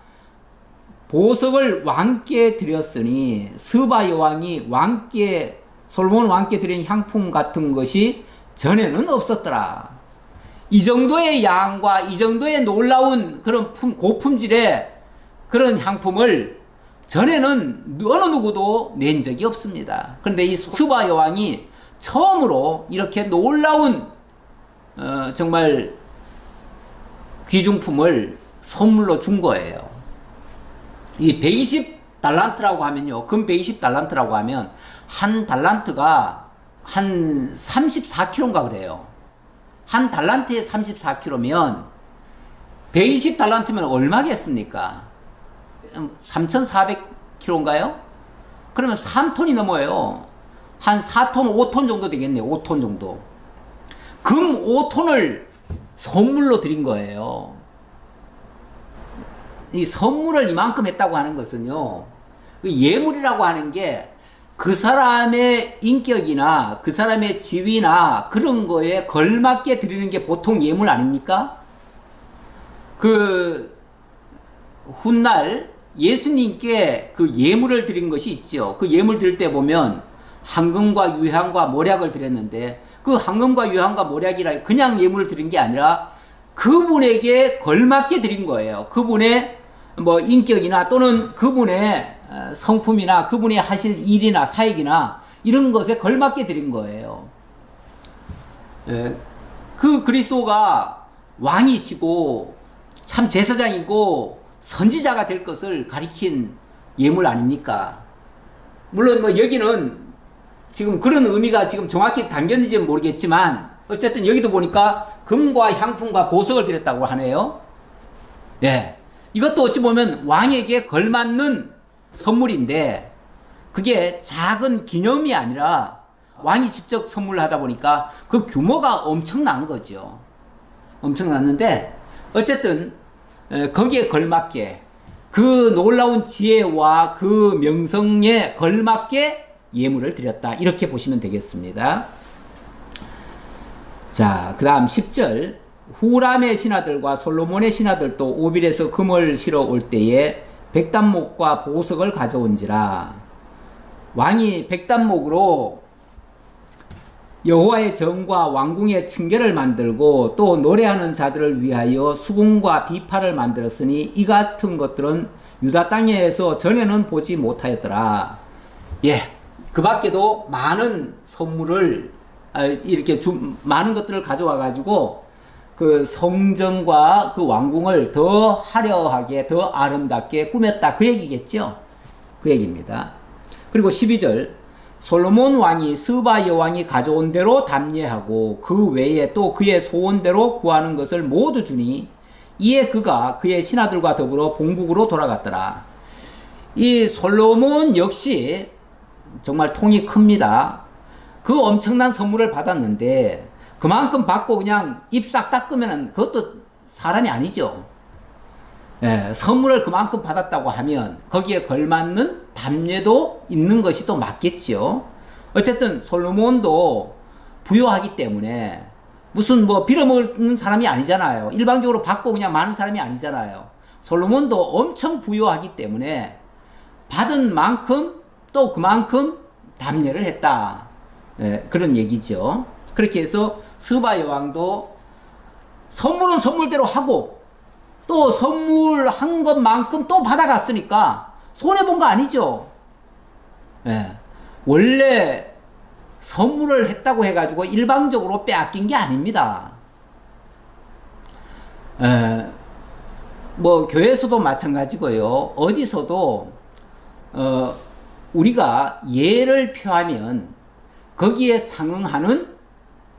보석을 왕께 드렸으니 스바 여왕이 솔로몬 왕께 드린 향품 같은 것이 전에는 없었더라. 이 정도의 양과 이 정도의 놀라운 그런 고품질의 그런 향품을 전에는 어느 누구도 낸 적이 없습니다. 그런데 이 스바 여왕이 처음으로 이렇게 놀라운 정말 귀중품을 선물로 준 거예요. 이 120달란트라고 하면요, 금 120달란트라고 하면 한 달란트가 한 34kg인가 그래요. 한 달란트에 34kg면 120달란트면 얼마겠습니까? 3,400kg인가요? 그러면 3톤이 넘어요. 한 4톤, 5톤 정도 되겠네요. 5톤 정도. 금 5톤을 선물로 드린 거예요. 이 선물을 이만큼 했다고 하는 것은요, 예물이라고 하는 게 그 사람의 인격이나 그 사람의 지위나 그런 거에 걸맞게 드리는 게 보통 예물 아닙니까? 그 훗날 예수님께 그 예물을 드린 것이 있죠. 그 예물 드릴 때 보면 황금과 유향과 모략을 드렸는데, 그 황금과 유향과 모략이라 그냥 예물을 드린 게 아니라 그분에게 걸맞게 드린 거예요. 그분의 뭐 인격이나 또는 그분의 성품이나 그분이 하실 일이나 사역이나 이런 것에 걸맞게 드린 거예요. 그 그리스도가 왕이시고 참 제사장이고 선지자가 될 것을 가리킨 예물 아닙니까? 물론 뭐 여기는 지금 그런 의미가 지금 정확히 담겼는지는 모르겠지만 어쨌든 여기도 보니까 금과 향품과 보석을 드렸다고 하네요. 예. 이것도 어찌 보면 왕에게 걸맞는 선물인데 그게 작은 기념이 아니라 왕이 직접 선물을 하다 보니까 그 규모가 엄청난 거죠. 엄청났는데 어쨌든 거기에 걸맞게 그 놀라운 지혜와 그 명성에 걸맞게 예물을 드렸다. 이렇게 보시면 되겠습니다. 자, 그 다음 10절. 후람의 신하들과 솔로몬의 신하들도 오빌에서 금을 실어 올 때에 백단목과 보석을 가져온지라. 왕이 백단목으로 여호와의 정과 왕궁의 층계를 만들고 또 노래하는 자들을 위하여 수궁과 비파를 만들었으니 이 같은 것들은 유다 땅에서 전에는 보지 못하였더라. 예, 그 밖에도 많은 선물을 이렇게 많은 것들을 가져와 가지고 그 성전과 그 왕궁을 더 화려하게 더 아름답게 꾸몄다, 그 얘기겠죠. 그 얘기입니다. 그리고 12절. 솔로몬 왕이 스바 여왕이 가져온 대로 담례하고 그 외에 또 그의 소원대로 구하는 것을 모두 주니 이에 그가 그의 신하들과 더불어 본국으로 돌아갔더라. 이 솔로몬 역시 정말 통이 큽니다. 그 엄청난 선물을 받았는데 그만큼 받고 그냥 입 싹 닦으면 그것도 사람이 아니죠. 예, 선물을 그만큼 받았다고 하면 거기에 걸맞는 담례도 있는 것이 또 맞겠죠. 어쨌든 솔로몬도 부유하기 때문에 무슨 뭐 빌어먹는 사람이 아니잖아요. 일방적으로 받고 그냥 많은 사람이 아니잖아요. 솔로몬도 엄청 부유하기 때문에 받은 만큼 또 그만큼 담례를 했다. 예, 그런 얘기죠. 그렇게 해서 스바 여왕도 선물은 선물대로 하고 또 선물한 것만큼 또 받아갔으니까 손해본 거 아니죠. 예. 원래 선물을 했다고 해가지고 일방적으로 빼앗긴 게 아닙니다. 뭐 교회에서도 마찬가지고요. 어디서도 우리가 예를 표하면 거기에 상응하는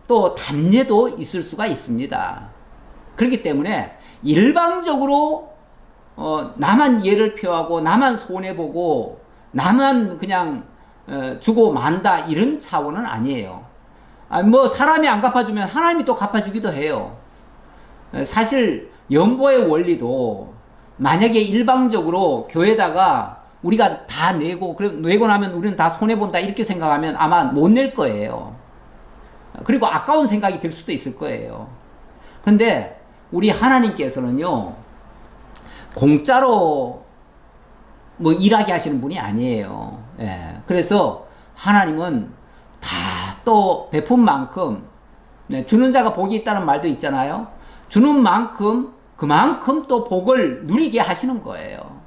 또 담례도 있을 수가 있습니다. 그렇기 때문에 일방적으로 나만 예를 표하고 나만 손해보고 나만 그냥 주고 만다 이런 차원은 아니에요. 뭐 사람이 안 갚아주면 하나님이 또 갚아주기도 해요. 사실 연보의 원리도 만약에 일방적으로 교회에다가 우리가 다 내고 그럼 내고 나면 우리는 다 손해본다 이렇게 생각하면 아마 못 낼 거예요. 그리고 아까운 생각이 들 수도 있을 거예요. 근데 우리 하나님께서는요 공짜로 뭐 일하게 하시는 분이 아니에요. 예. 그래서 하나님은 다 또 베푼 만큼 주는 자가 복이 있다는 말도 있잖아요. 주는 만큼 그만큼 또 복을 누리게 하시는 거예요.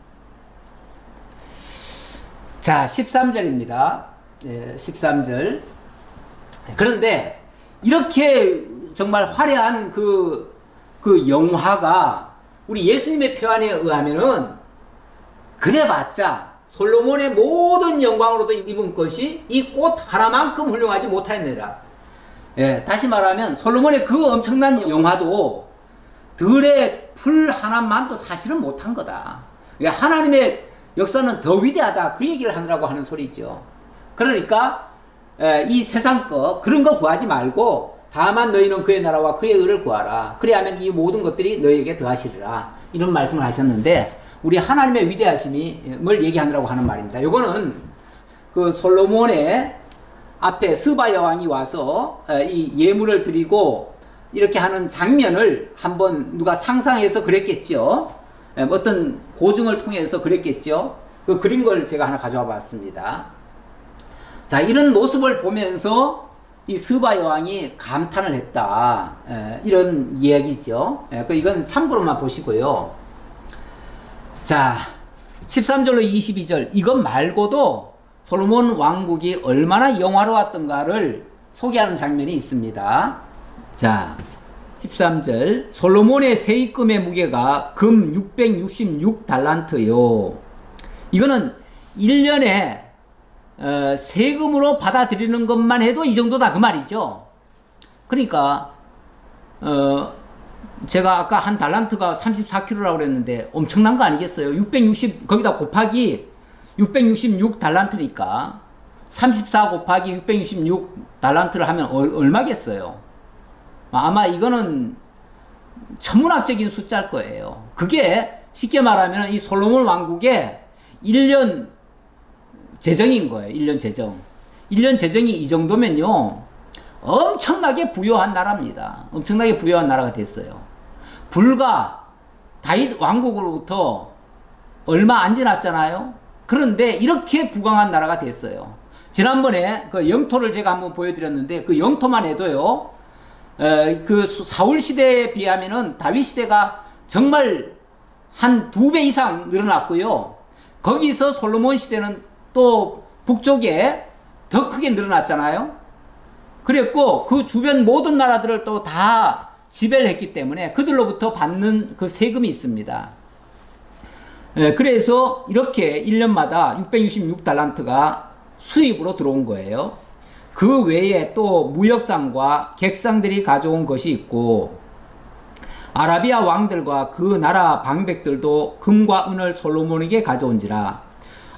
자, 13절입니다. 예, 13절. 그런데 이렇게 정말 화려한 그 영화가 우리 예수님의 표현에 의하면은 그래봤자 솔로몬의 모든 영광으로도 입은 것이 이 꽃 하나만큼 훌륭하지 못하였느니라. 예, 다시 말하면 솔로몬의 그 엄청난 영화도 들의 풀 하나만도 사실은 못한 거다. 그러니까 하나님의 역사는 더 위대하다, 그 얘기를 하느라고 하는 소리죠. 그러니까 이 세상 거 그런 거 구하지 말고 다만 너희는 그의 나라와 그의 의를 구하라. 그래야면 이 모든 것들이 너희에게 더하시리라. 이런 말씀을 하셨는데 우리 하나님의 위대하심을 얘기하느라고 하는 말입니다. 이거는 그 솔로몬의 앞에 스바 여왕이 와서 이 예물을 드리고 이렇게 하는 장면을 한번 누가 상상해서 그랬겠죠. 어떤 고증을 통해서 그랬겠죠. 그 그린 걸 제가 하나 가져와 봤습니다. 자, 이런 모습을 보면서 이 스바 여왕이 감탄을 했다. 이런 이야기죠. 이건 참고로만 보시고요. 자, 13절로 22절 이것 말고도 솔로몬 왕국이 얼마나 영화로웠던가를 소개하는 장면이 있습니다. 자, 13절 솔로몬의 세입금의 무게가 금 666달란트요. 이거는 1년에 세금으로 받아들이는 것만 해도 이 정도다 그 말이죠. 그러니까 제가 아까 한 달란트가 34kg라고 그랬는데 엄청난 거 아니겠어요? 660 거기다 곱하기 666달란트니까 34 곱하기 666달란트를 하면 얼마겠어요? 아마 이거는 천문학적인 숫자일 거예요. 그게 쉽게 말하면 이 솔로몬 왕국의 1년 재정인 거예요. 1년 재정. 1년 재정이 이 정도면요. 엄청나게 부유한 나라입니다. 엄청나게 부유한 나라가 됐어요. 불과 다윗 왕국으로부터 얼마 안 지났잖아요. 그런데 이렇게 부강한 나라가 됐어요. 지난번에 그 영토를 제가 한번 보여드렸는데 그 영토만 해도요. 그 사울 시대에 비하면은 다윗 시대가 정말 한 2배 이상 늘어났고요. 거기서 솔로몬 시대는 또 북쪽에 더 크게 늘어났잖아요. 그랬고 그 주변 모든 나라들을 또 다 지배를 했기 때문에 그들로부터 받는 그 세금이 있습니다. 그래서 이렇게 1년마다 666달란트가 수입으로 들어온 거예요. 그 외에 또 무역상과 객상들이 가져온 것이 있고 아라비아 왕들과 그 나라 방백들도 금과 은을 솔로몬에게 가져온지라.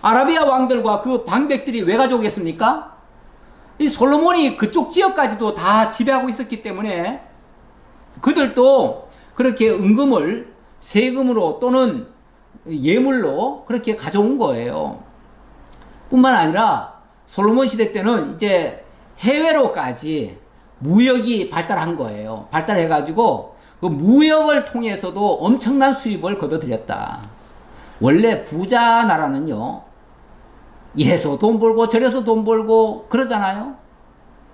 아라비아 왕들과 그 방백들이 왜 가져오겠습니까? 이 솔로몬이 그쪽 지역까지도 다 지배하고 있었기 때문에 그들도 그렇게 은금을 세금으로 또는 예물로 그렇게 가져온 거예요. 뿐만 아니라 솔로몬 시대 때는 이제 해외로까지 무역이 발달한 거예요. 발달해가지고 그 무역을 통해서도 엄청난 수입을 거둬들였다. 원래 부자 나라는요, 이래서 돈 벌고 저래서 돈 벌고 그러잖아요.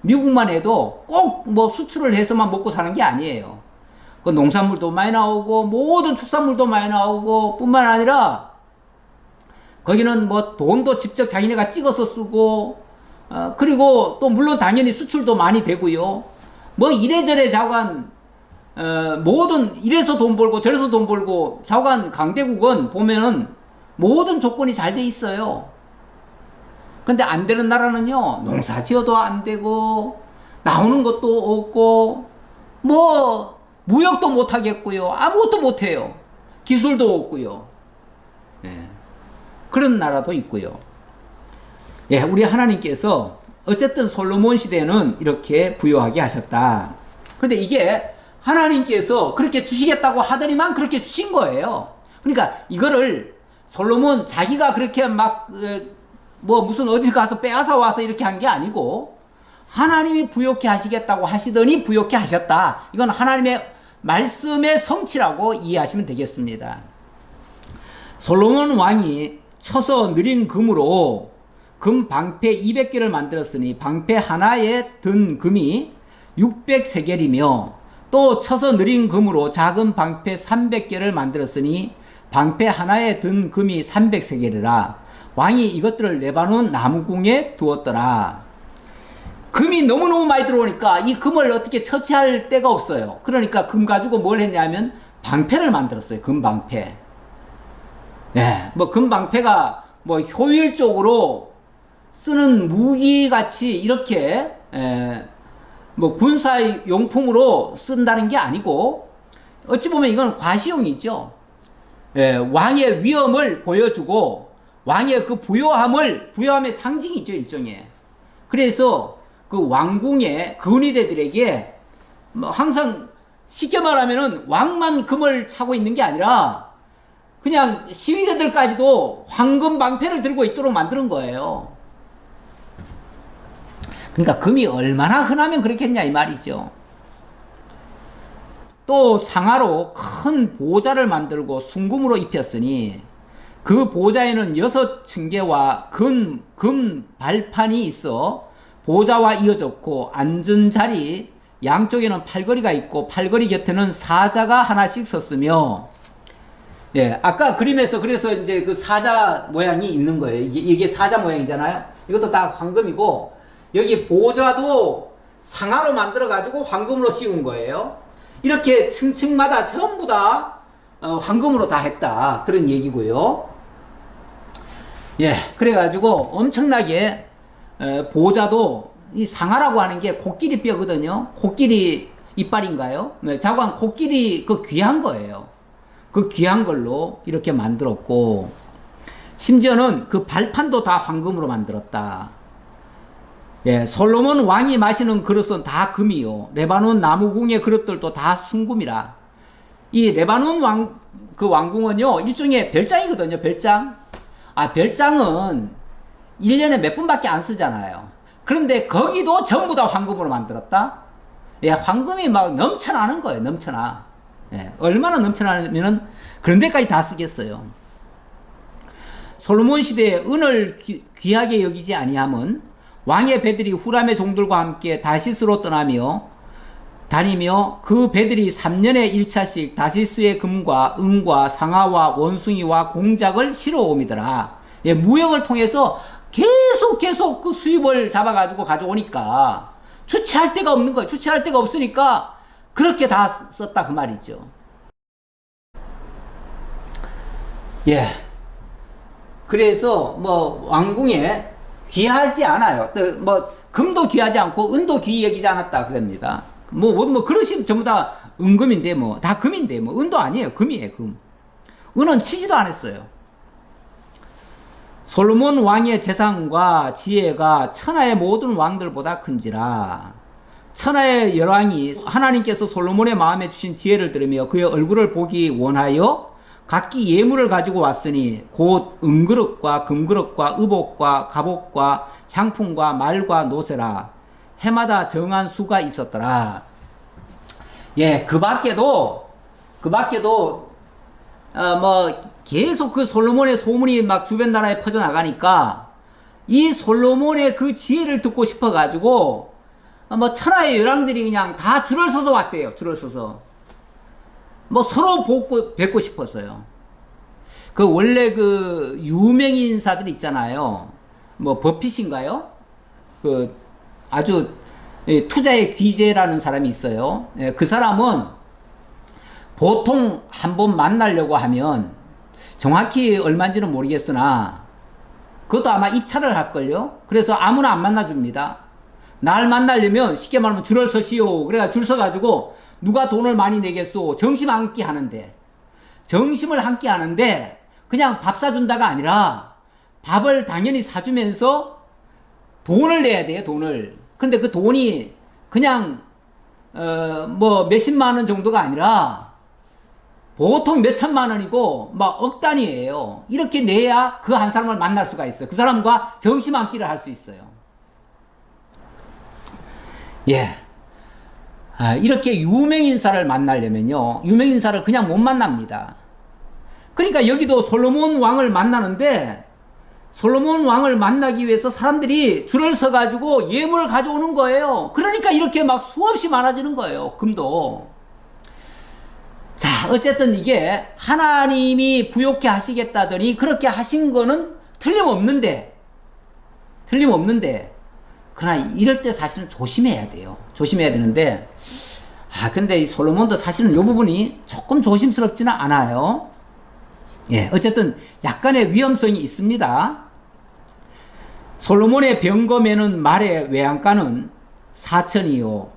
미국만 해도 꼭 뭐 수출을 해서만 먹고 사는 게 아니에요. 그 농산물도 많이 나오고 모든 축산물도 많이 나오고 뿐만 아니라 거기는 뭐 돈도 직접 자기네가 찍어서 쓰고 그리고 또 물론 당연히 수출도 많이 되고요. 뭐 이래저래 자관 모든 이래서 돈 벌고 저래서 돈 벌고 자관 강대국은 보면은 모든 조건이 잘 돼 있어요. 근데 안 되는 나라는요, 농사 지어도 안 되고 나오는 것도 없고 뭐 무역도 못 하겠고요, 아무것도 못 해요. 기술도 없고요. 그런 나라도 있고요. 예, 우리 하나님께서 어쨌든 솔로몬 시대는 이렇게 부유하게 하셨다. 그런데 이게 하나님께서 그렇게 주시겠다고 하더니만 그렇게 주신 거예요. 그러니까 이거를 솔로몬 자기가 그렇게 막 뭐 무슨 어디 가서 빼앗아 와서 이렇게 한 게 아니고 하나님이 부욕케 하시겠다고 하시더니 부욕케 하셨다. 이건 하나님의 말씀의 성취라고 이해하시면 되겠습니다. 솔로몬 왕이 쳐서 느린 금으로 금 방패 200개를 만들었으니 방패 하나에 든 금이 600세겔이며 또 쳐서 느린 금으로 작은 방패 300개를 만들었으니 방패 하나에 든 금이 300세겔이라. 왕이 이것들을 레바논 나무궁에 두었더라. 금이 너무너무 많이 들어오니까 이 금을 어떻게 처치할 데가 없어요. 그러니까 금 가지고 뭘 했냐면 방패를 만들었어요. 금방패. 예, 뭐 금방패가 뭐 효율적으로 쓰는 무기 같이 이렇게 뭐 군사 용품으로 쓴다는 게 아니고 어찌 보면 이건 과시용이죠. 예, 왕의 위엄을 보여주고 왕의 그 부요함의 상징이죠, 일종의. 그래서 그 왕궁의 근위대들에게 뭐 항상 쉽게 말하면은 왕만 금을 차고 있는 게 아니라 그냥 시위대들까지도 황금 방패를 들고 있도록 만드는 거예요. 그러니까 금이 얼마나 흔하면 그렇겠냐 이 말이죠. 또 상아로 큰 보좌를 만들고 순금으로 입혔으니 그 보좌에는 6층계와 금 발판이 있어 보좌와 이어졌고 앉은 자리 양쪽에는 팔걸이가 있고 팔걸이 곁에는 사자가 하나씩 섰으며 예, 아까 그림에서 그래서 이제 그 사자 모양이 있는 거예요. 이게 사자 모양이잖아요. 이것도 다 황금이고, 여기 보좌도 상아로 만들어가지고 황금으로 씌운 거예요. 이렇게 층층마다 전부 다 황금으로 다 했다. 그런 얘기고요. 예, 그래가지고 엄청나게 보좌도 이 상아라고 하는 게 코끼리 뼈거든요. 코끼리 이빨인가요? 네, 자관 코끼리 그 귀한 거예요. 그 귀한 걸로 이렇게 만들었고, 심지어는 그 발판도 다 황금으로 만들었다. 예, 솔로몬 왕이 마시는 그릇은 다 금이요. 레바논 나무궁의 그릇들도 다 순금이라. 이 레바논 그 왕궁은요, 일종의 별장이거든요, 별장. 아, 별장은 1년에 몇 분밖에 안 쓰잖아요. 그런데 거기도 전부 다 황금으로 만들었다? 예, 황금이 막 넘쳐나는 거예요, 넘쳐나. 예, 얼마나 넘쳐나면은 그런 데까지 다 쓰겠어요. 솔로몬 시대에 은을 귀하게 여기지 아니함은 왕의 배들이 후람의 종들과 함께 다시스로 다니며 그 배들이 3년에 1차씩 다시스의 금과 은과 상아와 원숭이와 공작을 실어옴이더라. 예, 무역을 통해서 계속 그 수입을 잡아가지고 가져오니까 주체할 데가 없는 거예요. 주체할 데가 없으니까 그렇게 다 썼다 그 말이죠. 예. 그래서 뭐 왕궁에 귀하지 않아요. 뭐 금도 귀하지 않고 은도 귀히 여기지 않았다 그럽니다. 뭐 그릇이 전부 다 은금인데 뭐 다 금인데 뭐 은도 아니에요. 금이에요, 금. 은은 치지도 않았어요. 솔로몬 왕의 재산과 지혜가 천하의 모든 왕들보다 큰지라. 천하의 열왕이 하나님께서 솔로몬의 마음에 주신 지혜를 들으며 그의 얼굴을 보기 원하여 각기 예물을 가지고 왔으니 곧 은그릇과 금그릇과 의복과 갑옷과 향품과 말과 노새라. 해마다 정한 수가 있었더라. 예, 그 밖에도 뭐 계속 그 솔로몬의 소문이 막 주변 나라에 퍼져나가니까 이 솔로몬의 그 지혜를 듣고 싶어가지고 뭐 천하의 열왕들이 그냥 다 줄을 서서 왔대요. 줄을 서서 뭐 서로 뵙고 싶었어요. 그 원래 그 유명 인사들 있잖아요. 뭐 버핏인가요? 그 아주 투자의 귀재라는 사람이 있어요. 그 사람은 보통 한번 만나려고 하면 정확히 얼마인지는 모르겠으나 그것도 아마 입찰을 할걸요. 그래서 아무나 안 만나줍니다. 날 만나려면 쉽게 말하면 줄을 서시오. 그래가 줄 서가지고 누가 돈을 많이 내겠소. 정심 한 끼 하는데, 정심을 한 끼 하는데 그냥 밥 사준다가 아니라 밥을 당연히 사주면서 돈을 내야 돼요. 돈을. 근데 그 돈이 그냥 뭐 몇십만 원 정도가 아니라 보통 몇천만 원이고 막 억 단위예요. 이렇게 내야 그 한 사람을 만날 수가 있어요. 그 사람과 정심 한 끼를 할 수 있어요. 예. 이렇게 유명인사를 만나려면요, 유명인사를 그냥 못 만납니다. 그러니까 여기도 솔로몬 왕을 만나는데, 솔로몬 왕을 만나기 위해서 사람들이 줄을 서가지고 예물을 가져오는 거예요. 그러니까 이렇게 막 수없이 많아지는 거예요, 금도. 자, 어쨌든 이게 하나님이 부욕해 하시겠다더니 그렇게 하신 거는 틀림없는데, 그러나 이럴 때 사실은 조심해야 돼요. 조심해야 되는데, 근데 이 솔로몬도 사실은 이 부분이 조금 조심스럽지는 않아요. 예, 어쨌든 약간의 위험성이 있습니다. 솔로몬의 병검에는 말의 외양간은 4천이요.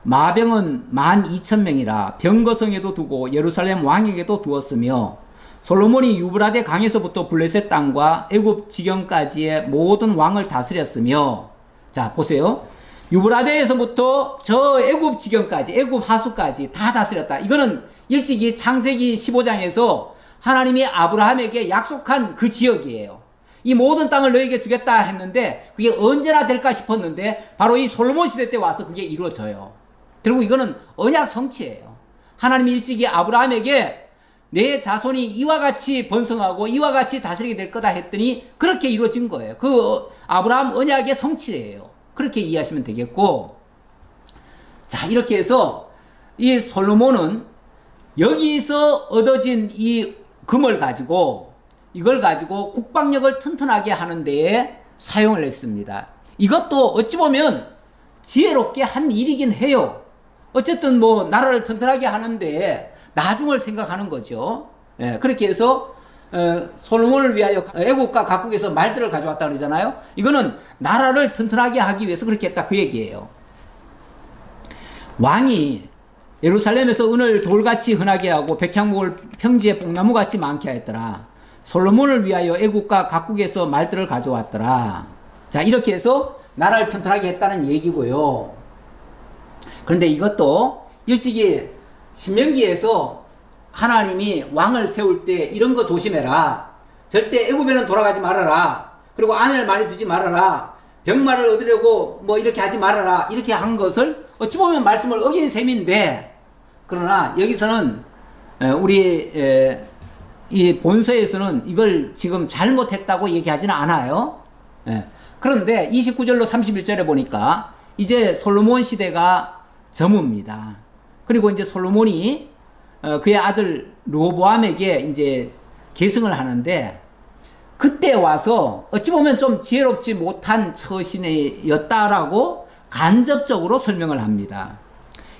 마병은 12,000명이라 병거성에도 두고 예루살렘 왕에게도 두었으며, 솔로몬이 유브라데 강에서부터 블레셋 땅과 애굽 지경까지의 모든 왕을 다스렸으며, 자 보세요. 유브라데에서부터 저 애굽 지경까지, 애굽 하수까지 다 다스렸다. 이거는 일찍이 창세기 15장에서 하나님이 아브라함에게 약속한 그 지역이에요. 이 모든 땅을 너에게 주겠다 했는데 그게 언제나 될까 싶었는데 바로 이 솔로몬 시대 때 와서 그게 이루어져요. 그리고 이거는 언약 성취예요. 하나님이 일찍이 아브라함에게 내 자손이 이와 같이 번성하고 이와 같이 다스리게 될 거다 했더니 그렇게 이루어진 거예요. 그 아브라함 언약의 성취예요. 그렇게 이해하시면 되겠고, 자, 이렇게 해서 이 솔로몬은 여기서 얻어진 이 금을 가지고 이걸 가지고 국방력을 튼튼하게 하는 데에 사용을 했습니다. 이것도 어찌 보면 지혜롭게 한 일이긴 해요. 어쨌든 뭐 나라를 튼튼하게 하는데 나중을 생각하는 거죠. 예, 그렇게 해서 솔로몬을 위하여 애국과 각국에서 말들을 가져왔다 그러잖아요. 이거는 나라를 튼튼하게 하기 위해서 그렇게 했다 그 얘기예요. 왕이 예루살렘에서 은을 돌같이 흔하게 하고 백향목을 평지에 뽕나무같이 많게 하였더라. 솔로몬을 위하여 애국과 각국에서 말들을 가져왔더라. 자, 이렇게 해서 나라를 튼튼하게 했다는 얘기고요. 그런데 이것도 일찍이 신명기에서 하나님이 왕을 세울 때 이런 거 조심해라. 절대 애굽에는 돌아가지 말아라. 그리고 아내를 많이 두지 말아라. 병마를 얻으려고 뭐 이렇게 하지 말아라. 이렇게 한 것을 어찌 보면 말씀을 어긴 셈인데, 그러나 여기서는 우리 이 본서에서는 이걸 지금 잘못했다고 얘기하지는 않아요. 그런데 29절로 31절에 보니까 이제 솔로몬 시대가 저뭅니다. 그리고 이제 솔로몬이 그의 아들 르호보암에게 이제 계승을 하는데, 그때 와서 어찌 보면 좀 지혜롭지 못한 처신이었다라고 간접적으로 설명을 합니다.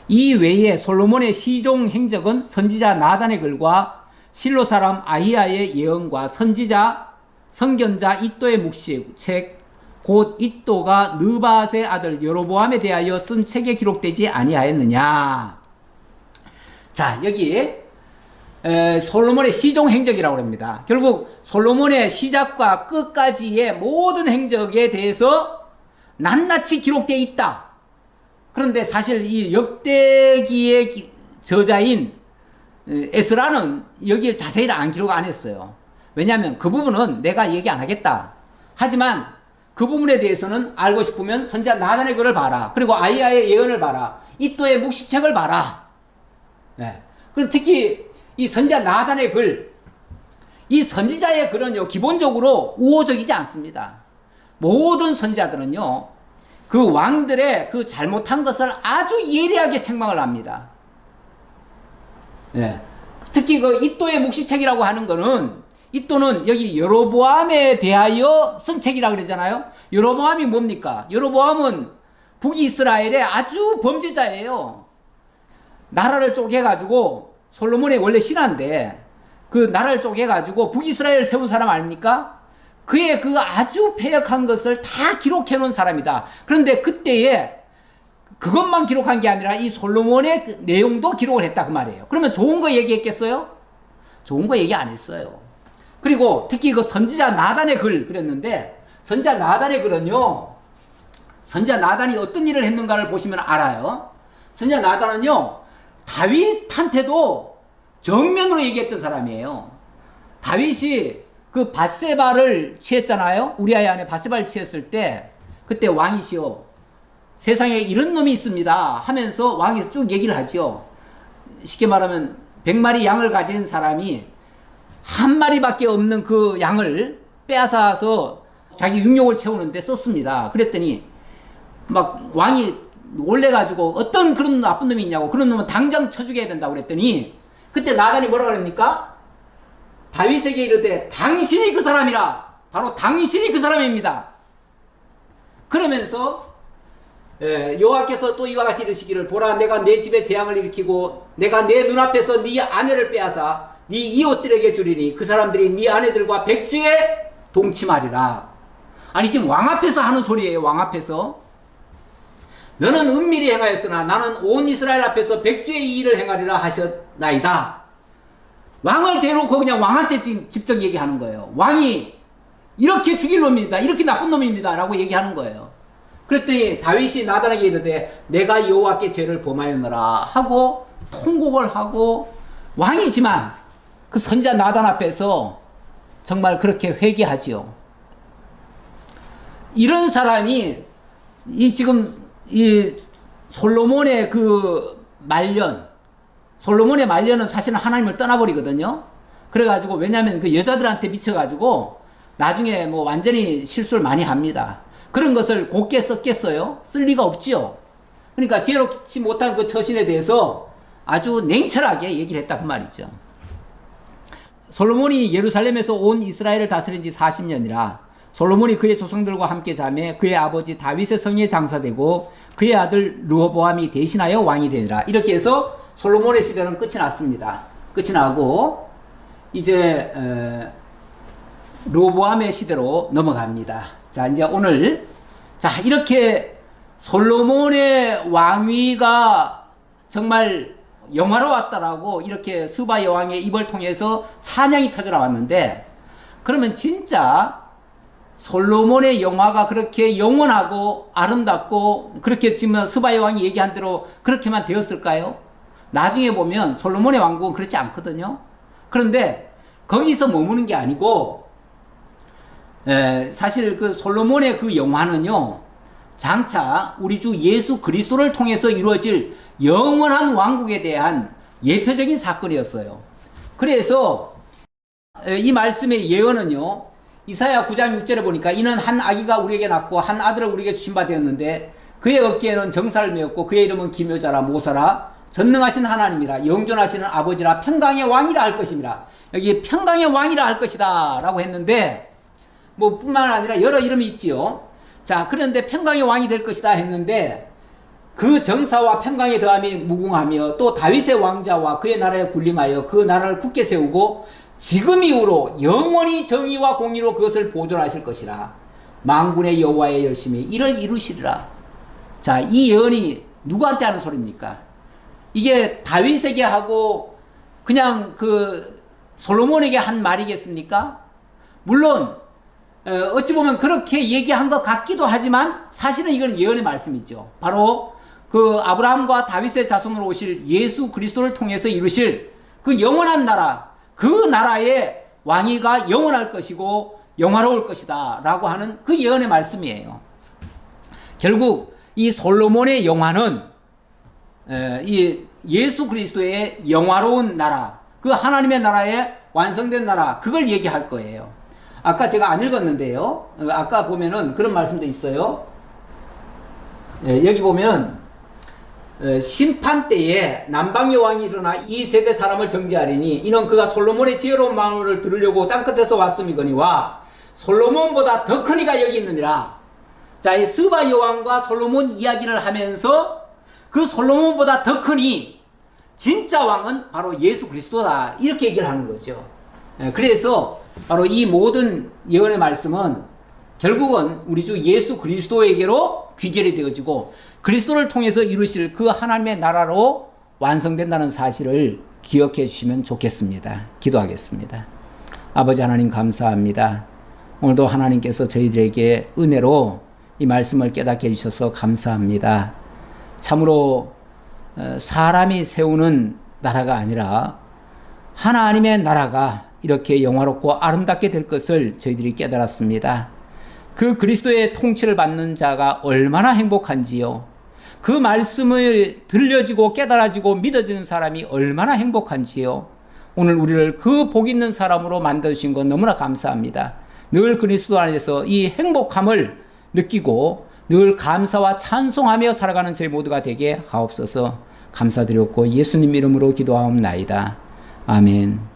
이 외에 솔로몬의 시종 행적은 선지자 나단의 글과 실로 사람 아히야의 예언과 선지자 선견자 이도의 묵시책 곧 이도가 느밧의 아들 여로보암에 대하여 쓴 책에 기록되지 아니하였느냐. 자, 여기 솔로몬의 시종 행적이라고 합니다. 결국 솔로몬의 시작과 끝까지의 모든 행적에 대해서 낱낱이 기록되어 있다. 그런데 사실 이 역대기의 저자인 에스라는 여기에 자세히 안 기록 안 했어요. 왜냐하면 그 부분은 내가 얘기 안 하겠다. 하지만 그 부분에 대해서는 알고 싶으면 선지자 나단의 글을 봐라. 그리고 아히야의 예언을 봐라. 이또의 묵시책을 봐라. 네. 그리고 특히 이 선지자 나단의 글, 이 선지자의 글은요 기본적으로 우호적이지 않습니다. 모든 선지자들은요 그 왕들의 그 잘못한 것을 아주 예리하게 책망을 합니다. 네. 특히 그 이또의 묵시책이라고 하는 거는, 이또는 여기 여로보암에 대하여 쓴 책이라고 그러잖아요. 여로보암이 뭡니까? 여로보암은 북이스라엘의 아주 범죄자예요. 나라를 쪼개가지고, 솔로몬의 원래 신하인데 그 나라를 쪼개가지고 북이스라엘을 세운 사람 아닙니까? 그의 그 아주 패역한 것을 다 기록해 놓은 사람이다. 그런데 그때에 그것만 기록한 게 아니라 이 솔로몬의 그 내용도 기록을 했다 그 말이에요. 그러면 좋은 거 얘기했겠어요? 좋은 거 얘기 안 했어요. 그리고 특히 그 선지자 나단의 글 그랬는데, 선지자 나단의 글은요 선지자 나단이 어떤 일을 했는가를 보시면 알아요. 선지자 나단은요 다윗한테도 정면으로 얘기했던 사람이에요. 다윗이 그 밧세바를 취했잖아요. 우리아의 아내 밧세바를 취했을 때 그때 왕이시오, 세상에 이런 놈이 있습니다 하면서 왕이 쭉 얘기를 하죠. 쉽게 말하면 100마리 양을 가진 사람이 한 마리밖에 없는 그 양을 빼앗아서 자기 육욕을 채우는데 썼습니다. 그랬더니 막 왕이 놀래가지고 어떤 그런 나쁜 놈이 있냐고, 그런 놈은 당장 쳐 죽여야 된다고 그랬더니 그때 나단이 뭐라 그럽니까? 다윗에게 이르되 당신이 그 사람이라, 바로 당신이 그 사람입니다. 그러면서 여호와께서 또 이와 같이 이르시기를, 보라 내가 내 집에 재앙을 일으키고 내가 내 눈앞에서 네 아내를 빼앗아 네 이웃들에게 주리니 그 사람들이 네 아내들과 백주에 동침하리라. 아니 지금 왕 앞에서 하는 소리예요. 왕 앞에서. 너는 은밀히 행하였으나 나는 온 이스라엘 앞에서 백주의 이 일을 행하리라 하셨나이다. 왕을 대놓고 그냥 왕한테 직접 얘기하는 거예요. 왕이 이렇게 죽일 놈입니다, 이렇게 나쁜 놈입니다 라고 얘기하는 거예요. 그랬더니 다윗이 나단에게 이르되 내가 여호와께 죄를 범하였노라 하고 통곡을 하고, 왕이지만 그 선지자 나단 앞에서 정말 그렇게 회개하지요. 이런 사람이 지금 이 솔로몬의 그 말년, 솔로몬의 말년은 사실은 하나님을 떠나버리거든요. 그래가지고 왜냐하면 그 여자들한테 미쳐가지고 나중에 뭐 완전히 실수를 많이 합니다. 그런 것을 곱게 썼겠어요? 쓸 리가 없지요. 그러니까 지혜롭지 못한 그 처신에 대해서 아주 냉철하게 얘기를 했다 그 말이죠. 솔로몬이 예루살렘에서 온 이스라엘을 다스린 지 40년이라 솔로몬이 그의 조상들과 함께 자매 그의 아버지 다윗의 성에 장사되고 그의 아들 르호보암이 대신하여 왕이 되니라. 이렇게 해서 솔로몬의 시대는 끝이 났습니다. 끝이 나고 이제 르호보암의 시대로 넘어갑니다. 자, 이제 오늘 자, 이렇게 솔로몬의 왕위가 정말 영화로웠다라고 이렇게 스바 여왕의 입을 통해서 찬양이 터져 나왔는데, 그러면 진짜 솔로몬의 영화가 그렇게 영원하고 아름답고 그렇게 지금 스바 여왕이 얘기한 대로 그렇게만 되었을까요? 나중에 보면 솔로몬의 왕국은 그렇지 않거든요. 그런데 거기서 머무는 게 아니고 사실 그 솔로몬의 그 영화는요, 장차 우리 주 예수 그리스도를 통해서 이루어질 영원한 왕국에 대한 예표적인 사건이었어요. 그래서 이 말씀의 예언은요, 이사야 9장 6절에 보니까 이는 한 아기가 우리에게 낳고 한 아들을 우리에게 주신 바 되었는데 그의 어깨에는 정사를 메었고 그의 이름은 기묘자라 모사라 전능하신 하나님이라 영존하시는 아버지라 평강의 왕이라 할 것입니다. 여기 평강의 왕이라 할 것이다 라고 했는데, 뭐 뿐만 아니라 여러 이름이 있지요. 자, 그런데 평강의 왕이 될 것이다 했는데 그 정사와 평강의 더함이 무궁하며 또 다윗의 왕자와 그의 나라에 군림하여 그 나라를 굳게 세우고 지금 이후로 영원히 정의와 공의로 그것을 보존하실 것이라. 만군의 여호와의 열심히 이를 이루시리라. 자, 이 예언이 누구한테 하는 소리입니까? 이게 다윗에게 하고 그냥 그 솔로몬에게 한 말이겠습니까? 물론 어찌 보면 그렇게 얘기한 것 같기도 하지만 사실은 이건 예언의 말씀이죠. 바로 그 아브라함과 다윗의 자손으로 오실 예수 그리스도를 통해서 이루실 그 영원한 나라, 그 나라의 왕위가 영원할 것이고 영화로울 것이다 라고 하는 그 예언의 말씀이에요. 결국 이 솔로몬의 영화는 이 예수 그리스도의 영화로운 나라, 그 하나님의 나라의 완성된 나라, 그걸 얘기할 거예요. 아까 제가 안 읽었는데요, 아까 보면은 그런 말씀도 있어요. 여기 보면 심판 때에 남방 여왕이 일어나 이 세대 사람을 정죄하리니 이는 그가 솔로몬의 지혜로운 마음을 들으려고 땅끝에서 왔음이거니와 솔로몬보다 더 큰 이가 여기 있느니라. 자, 이 스바 여왕과 솔로몬 이야기를 하면서 그 솔로몬보다 더 크니 진짜 왕은 바로 예수 그리스도다, 이렇게 얘기를 하는 거죠. 그래서 바로 이 모든 예언의 말씀은 결국은 우리 주 예수 그리스도에게로 귀결이 되어지고 그리스도를 통해서 이루실 그 하나님의 나라로 완성된다는 사실을 기억해 주시면 좋겠습니다. 기도하겠습니다. 아버지 하나님 감사합니다. 오늘도 하나님께서 저희들에게 은혜로 이 말씀을 깨닫게 해주셔서 감사합니다. 참으로 사람이 세우는 나라가 아니라 하나님의 나라가 이렇게 영화롭고 아름답게 될 것을 저희들이 깨달았습니다. 그 그리스도의 통치를 받는 자가 얼마나 행복한지요. 그 말씀을 들려지고 깨달아지고 믿어지는 사람이 얼마나 행복한지요. 오늘 우리를 그 복 있는 사람으로 만드신 것 너무나 감사합니다. 늘 그리스도 안에서 이 행복함을 느끼고 늘 감사와 찬송하며 살아가는 저희 모두가 되게 하옵소서. 감사드렸고 예수님 이름으로 기도하옵나이다. 아멘.